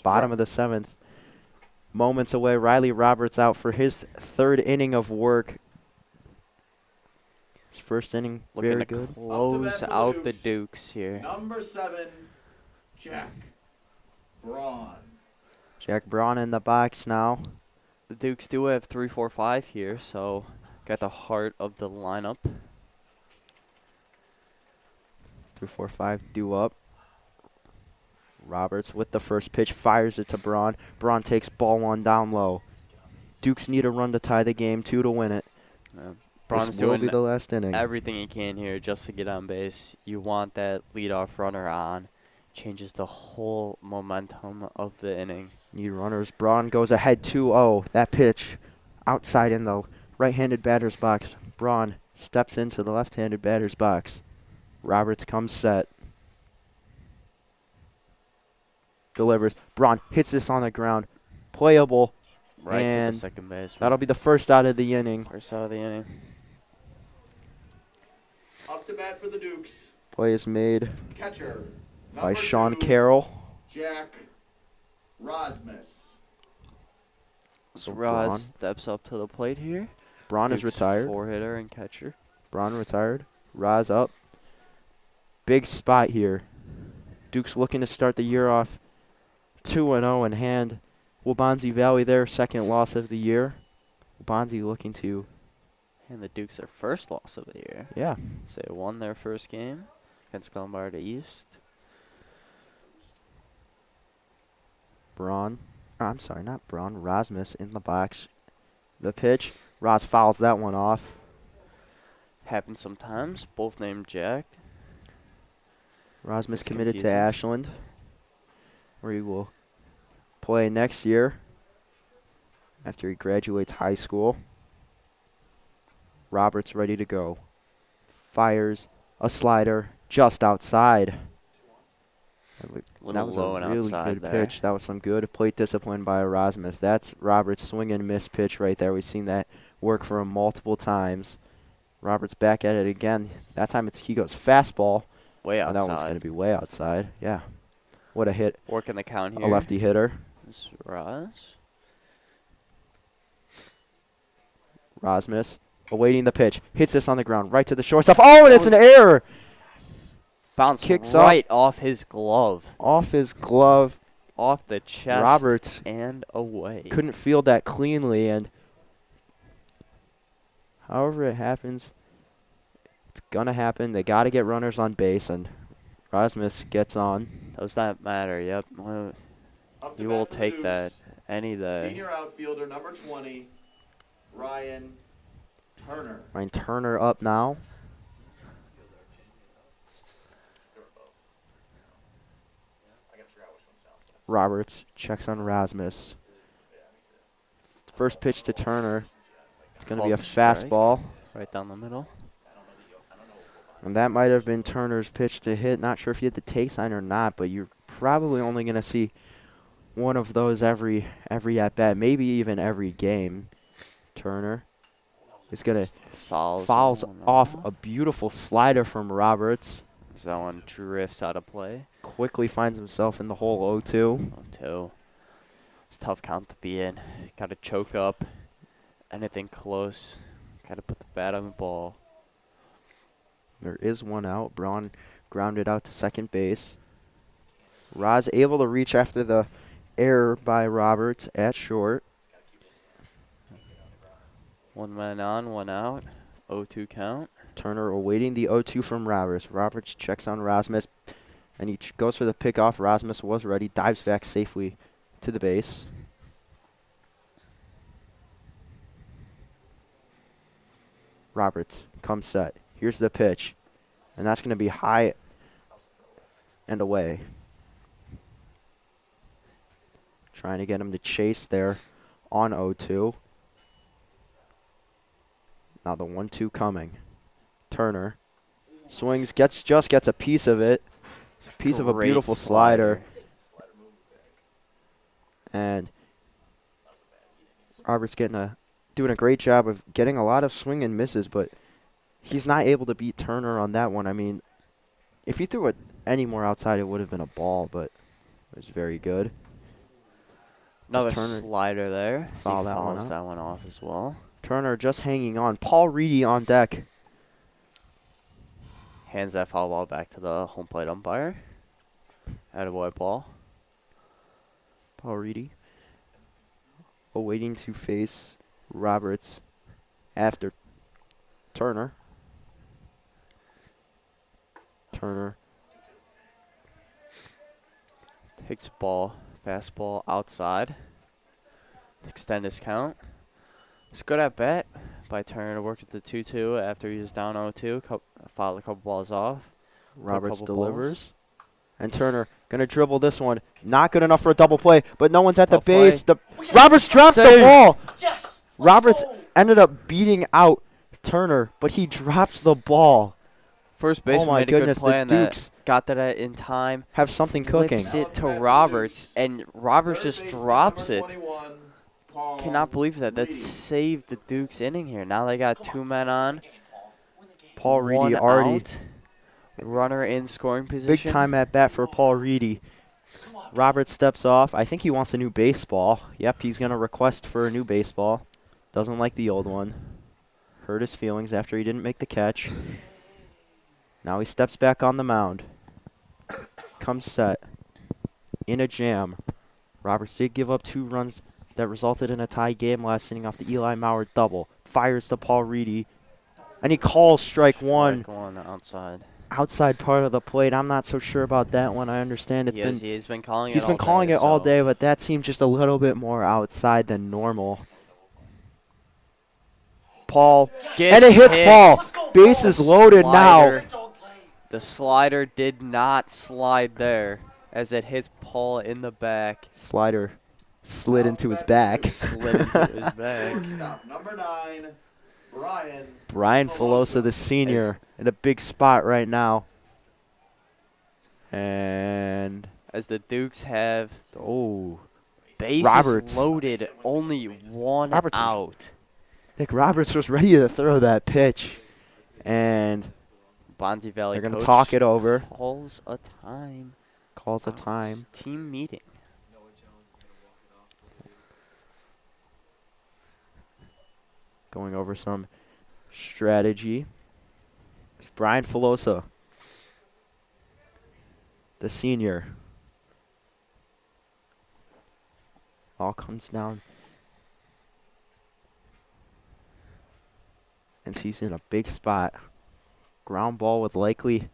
Bottom of the 7th. Moments away. Riley Roberts out for his 3rd inning of work. His first inning, Looking very to good. close for the out the Dukes. Dukes here. Number 7, Jack Braun. Jack Braun in the box now. The Dukes do have 3-4-5 here, so got the heart of the lineup. 3-4-5 due up. Roberts with the first pitch, fires it to Braun. Braun takes ball 1 down low. Dukes need a run to tie the game, 2 to win it. Braun's This will doing be the last inning. everything he can here just to get on base. You want that leadoff runner on. Changes the whole momentum of the inning. Need runners. Braun goes ahead 2-0. That pitch outside in the right-handed batter's box. Braun steps into the left-handed batter's box. Roberts comes set. Delivers. Braun hits this on the ground. Playable. Right to And the second base. That'll be the first out of the inning. First out of the inning. Up to bat for the Dukes. Play is made Catcher. by Number Sean 2, Carroll. Jack Rasmus. So Braun. Roz steps up to the plate here. Braun is Dukes retired. 4-hitter and catcher. Braun retired. Raz up. Big spot here. Dukes looking to start the year off 2-0 in hand. Waubonsie Valley their 2nd loss of the year. Waubonsie looking to, And the Dukes their first loss of the year. yeah. So they won their first game against Glenbard East. Braun. I'm sorry, not Braun. Rasmus in the box. The pitch. Raz fouls that one off. Happens sometimes. Both named Jack. Rasmus It's committed to confusing. Ashland, where he will play next year after he graduates high school. Roberts ready to go. Fires a slider just outside. Little low and really outside good there. pitch. That was some good plate discipline by Erasmus. That's Roberts' swing and miss pitch right there. We've seen that work for him multiple times. Roberts back at it again. That time he goes fastball. Way And that one's going outside. to be way outside. Yeah. What a hit. Working the count A here. lefty hitter. Is Roz. Rasmus awaiting the pitch. Hits this on the ground right to the shortstop. Oh, and it's an error. Bounced Kicks right off his glove. Off his glove. Off the chest. Roberts And away. couldn't field that cleanly. And however it happens, it's going to happen. They got to get runners on base. And Rasmus gets on. Does not matter. Yep. Up to You bat will for the take Dukes. that any day. Senior outfielder number 20, Ryan Turner. Ryan Turner up now. Roberts checks on Rasmus. First pitch to Turner. It's going to be a Called strike. fastball. Right down the middle. And that might have been Turner's pitch to hit. Not sure if he had the take sign or not, but you're probably only going to see one of those every at-bat, maybe even every game. Turner is going to fouls one off a beautiful slider from Roberts. So that one drifts out of play. Quickly finds himself in the hole 0-2. 0-2. It's a tough count to be in. Got to choke up anything close. Got to put the bat on the ball. There is one out. Braun grounded out to second base. Roz able to reach after the error by Roberts at short. One man on, one out. 0-2 count. Turner awaiting the 0-2 from Roberts. Roberts checks on Rasmus, and he goes for the pickoff. Rasmus was ready, dives back safely to the base. Roberts comes set. Here's the pitch, and that's going to be high and away. Trying to get him to chase there on 0-2. Now the 1-2 coming. Turner swings, just gets a piece of it. It's a piece of a Great beautiful slider. And Roberts doing a great job of getting a lot of swing and misses, but he's not able to beat Turner on that one. I mean, if he threw it any more outside, it would have been a ball, but it was very good. Another Turner slider there. He foul that one fouls out. that one off as well. Turner just hanging on. Paul Reedy on deck. Hands that foul ball back to the home plate umpire. Attaboy ball. Paul Reedy awaiting to face Roberts after Turner. Turner Takes a ball. Fastball outside. Extend his count. It's good at bat by Turner to work at the 2-2 after he was down 0-2. Fouled a couple balls off. Roberts couple delivers. And Turner going to dribble this one. Not good enough for a double play, but no one's at the Tough play. base. Roberts drops the Save. ball. Yes! Roberts ended up beating out Turner, but he drops the ball. First baseman Oh my made a good goodness, play the on that. Dukes Got that in time. have something cooking. Flips it to Roberts, and Roberts just drops it. Cannot believe that. That Reedy. saved the Dukes inning here. Now they got 2 men on. Paul Reedy One already out. Runner in scoring big position. time at bat for Paul Reedy. Roberts steps off. I think he wants a new baseball. Yep, he's going to request for a new baseball. Doesn't like the old one. Hurt his feelings after he didn't make the catch. Now he steps back on the mound. Comes set. In a jam. Roberts did give up 2 runs that resulted in a tie game last inning off the Eli Mauer double. Fires to Paul Reedy. And he calls strike one. Strike one outside. Outside part of the plate. I'm not so sure about that one. I understand He's been calling it he's all been calling day, it all so day, but that seemed just a little bit more outside than normal. Paul, Gets and it hits hit. Paul. Bases loaded now. Slider. The slider did not slide there as it hits Paul in the back. Slider slid into his back. Slid into his back. Shortstop, number 9, Brian. Brian Filosa, the senior, in a big spot right now. And As the Dukes have oh, bases Roberts. loaded, only one Roberts was- out. Nick Roberts was ready to throw that pitch, and Bonzi Valley they're gonna coach talk it over. calls a time. Calls a time. Team meeting. Going over some strategy. It's Brian Filosa, the senior. All comes down. And he's in a big spot. Ground ball would likely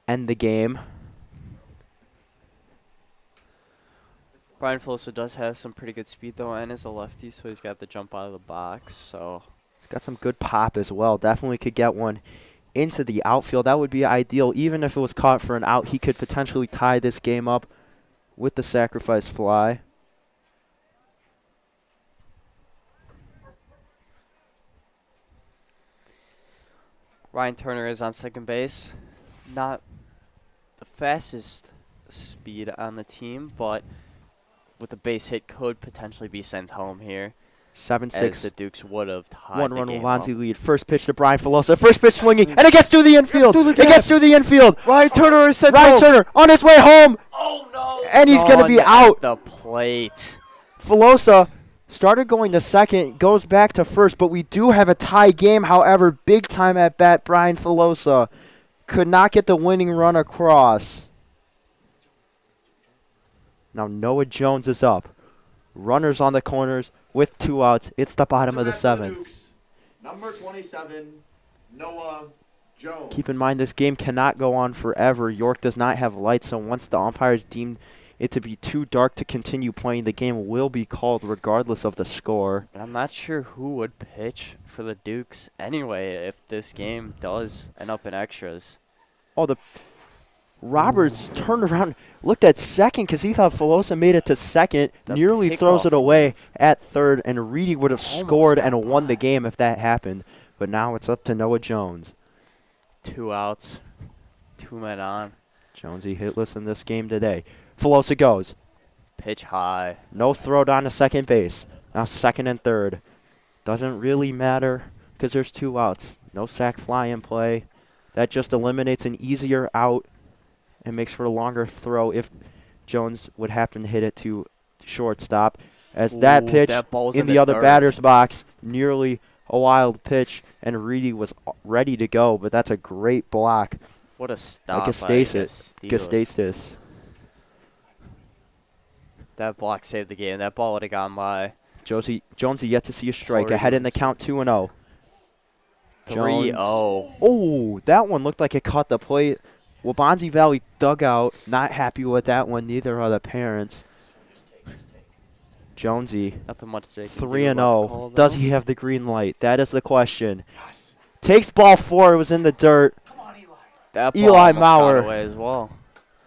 end the game. Brian Filosa does have some pretty good speed though, and is a lefty, so he's got the jump out of the box. So He's got some good pop as well. Definitely could get one into the outfield. That would be ideal. Even if it was caught for an out, he could potentially tie this game up with the sacrifice fly. Ryan Turner is on second base. Not the fastest speed on the team, but with a base hit could potentially be sent home here. 7-6. As the Dukes would have tied One the run game Waubonsie up. lead. First pitch to Brian Filosa. First pitch swinging, and it gets through the infield. It gets through the infield. Ryan Turner is sent Ryan home. Turner on his way home, Oh no! and he's going to be Gone out. at the plate. Filosa started going to second, goes back to first, but we do have a tie game. However, big time at bat, Brian Filosa could not get the winning run across. Now Noah Jones is up. Runners on the corners with 2 outs. It's the bottom of the Direct 7th. Dukes, number 27, Noah Jones. Keep in mind this game cannot go on forever. York does not have lights, so once the umpires deem it to be too dark to continue playing, the game will be called regardless of the score. I'm not sure who would pitch for the Dukes anyway if this game does end up in extras. Oh, the Roberts turned around, looked at second because he thought Filosa made it to second, The nearly throws pickoff it away at third, and Reedy would have Almost scored got and won by. the game if that happened. But now it's up to Noah Jones. 2 outs, 2 men on, Jonesy hitless in this game today. Filosa goes. pitch high. No throw down to second base. Now second and third. Doesn't really matter because there's 2 outs. No sac fly in play. That just eliminates an easier out and makes for a longer throw if Jones would happen to hit it to shortstop. as that Ooh, pitch that ball's in in the the other dirt. batter's box, nearly a wild pitch, and Reedy was ready to go, but that's a great block What a by stop Gastasis. by Gastasis. That block saved the game. That ball would have gone by. Jonesy yet to see a strike. Corey Ahead in the Jones. count 2-0. 3-0. Oh, that one looked like it caught the plate. Waubonsie Valley dugout, not happy with that one. Neither are the parents. Jonesy, Nothing much they can 3-0. Does he have the green light? That is the question. Takes ball 4. It was in the dirt. That ball Eli almost got Maurer away as well.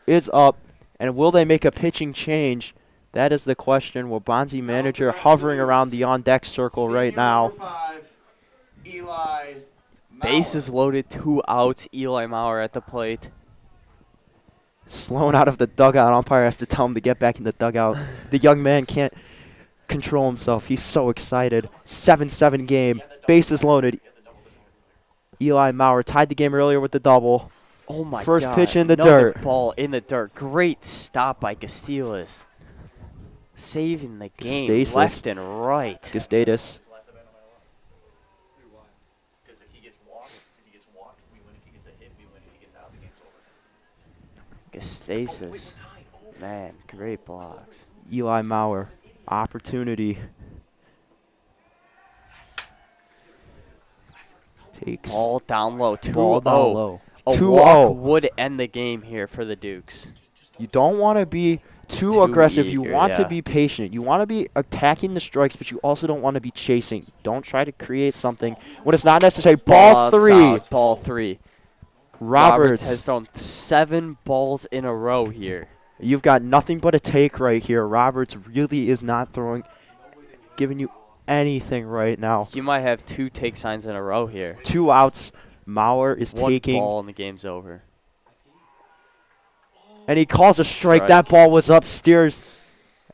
is up. And will they make a pitching change? That is the question. Waubonsie manager hovering around the on-deck circle right now. Number 5, Eli Bases loaded, 2 outs. Eli Maurer at the plate. Sloan out of the dugout. Umpire has to tell him to get back in the dugout. The young man can't control himself. He's so excited. 7-7 game. Bases loaded. Eli Maurer tied the game earlier with the double. Oh my god. First pitch in the Another dirt. ball in the dirt. Great stop by Gastiles. Saving the game Gastasis. left and right. Gastatis. Because if he gets walked, we win. If he gets a hit, we win. If he gets out, the game's over. Gastasis. Man, great blocks. Eli Maurer. Opportunity. Takes Ball down low. 2-0. ball down low. A 2-0. walk would end the game here for the Dukes. You don't want to be too Too aggressive. You eager, want to yeah. be patient. You want to be attacking the strikes, but you also don't want to be chasing. Don't try to create something when it's not necessary. Ball 3. outside, Ball 3. Roberts. has thrown 7 balls in a row here. You've got nothing but a take right here. Roberts really is not giving you anything right now. He might have 2 take signs in a row here. 2 outs. Maurer is 1 taking, ball and the game's over. and he calls a strike. That ball was upstairs.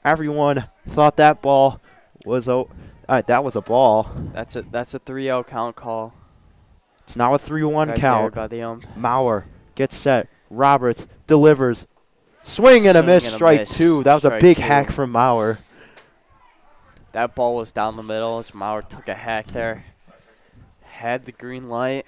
Everyone thought that ball was that was a ball. That's a 3-0 count call. It's now a 3-1 Right count. there by the ump. Maurer gets set. Roberts delivers. Swing and a miss. Swing and a Strike miss. 2. That was a Strike big 2. hack from Maurer. That ball was down the middle as Maurer took a hack there. Had the green light.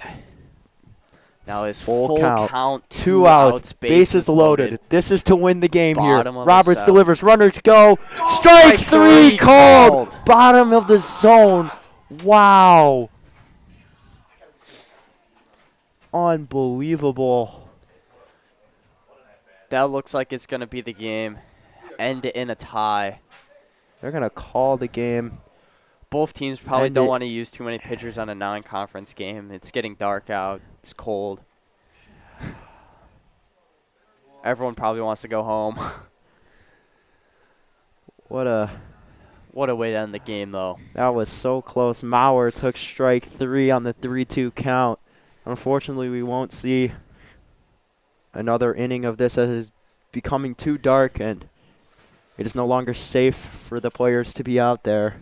Now his full count. 2 outs. Bases loaded. This is to win the game here. Bottom of the Roberts seventh. delivers. Runners go. Strike 3 called. Bottom of the zone. Wow. Unbelievable. That looks like it's going to be the game. End in a tie. They're going to call the game. Both teams probably End don't it. want to use too many pitchers on a non-conference game. It's getting dark out. It's cold. Everyone probably wants to go home. What a way to end the game, though. That was so close. Maurer took strike 3 on the 3-2 count. Unfortunately, we won't see another inning of this as it is becoming too dark and it is no longer safe for the players to be out there.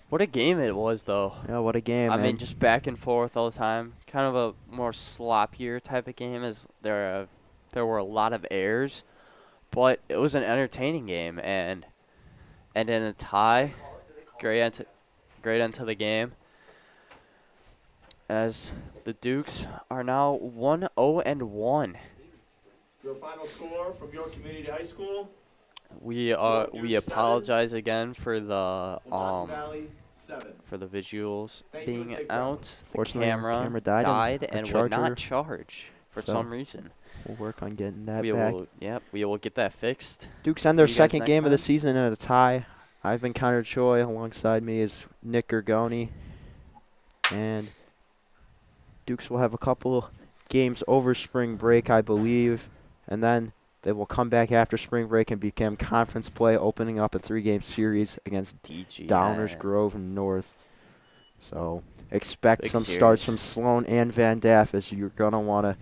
What a game it was, though. Yeah, what a game. I mean, and just back and forth all the time. Kind of a more sloppier type of game as there were a lot of errors. But it was an entertaining game, and in a tie, great end to the game. As the Dukes are now 1-0-1. Your final score from York Community High School. We apologize again for the Waubonsie Valley 7. for the visuals Thank you, being and safe out. travels. The Fortunately, camera died and our would not charger, charge for so some reason. we'll work on getting that We back. will get that fixed. Dukes end their you guys second next game of the time. season at a tie. I've been Connor Choi. Alongside me is Nick Gurgone. And Dukes will have a couple games over spring break, I believe. And then they will come back after spring break and begin conference play, opening up a 3-game series against DG Downers Grove North. So expect Big some starts from series. Sloan and Van Daff as you're going to want to.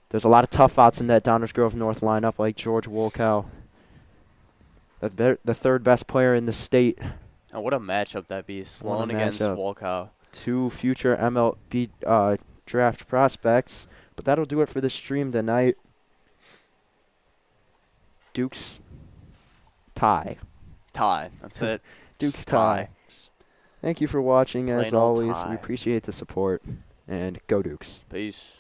There's a lot of tough outs in that Downers Grove North lineup like George Wolkow, the third best player in the state. And what a matchup that'd be. Sloan against matchup. Wolkow. 2 future MLB draft prospects. But that'll do it for the stream tonight. Dukes tie. tie. That's it. Dukes Just tie. Just Thank you for watching, as plain old always. tie. We appreciate the support, and go Dukes. peace.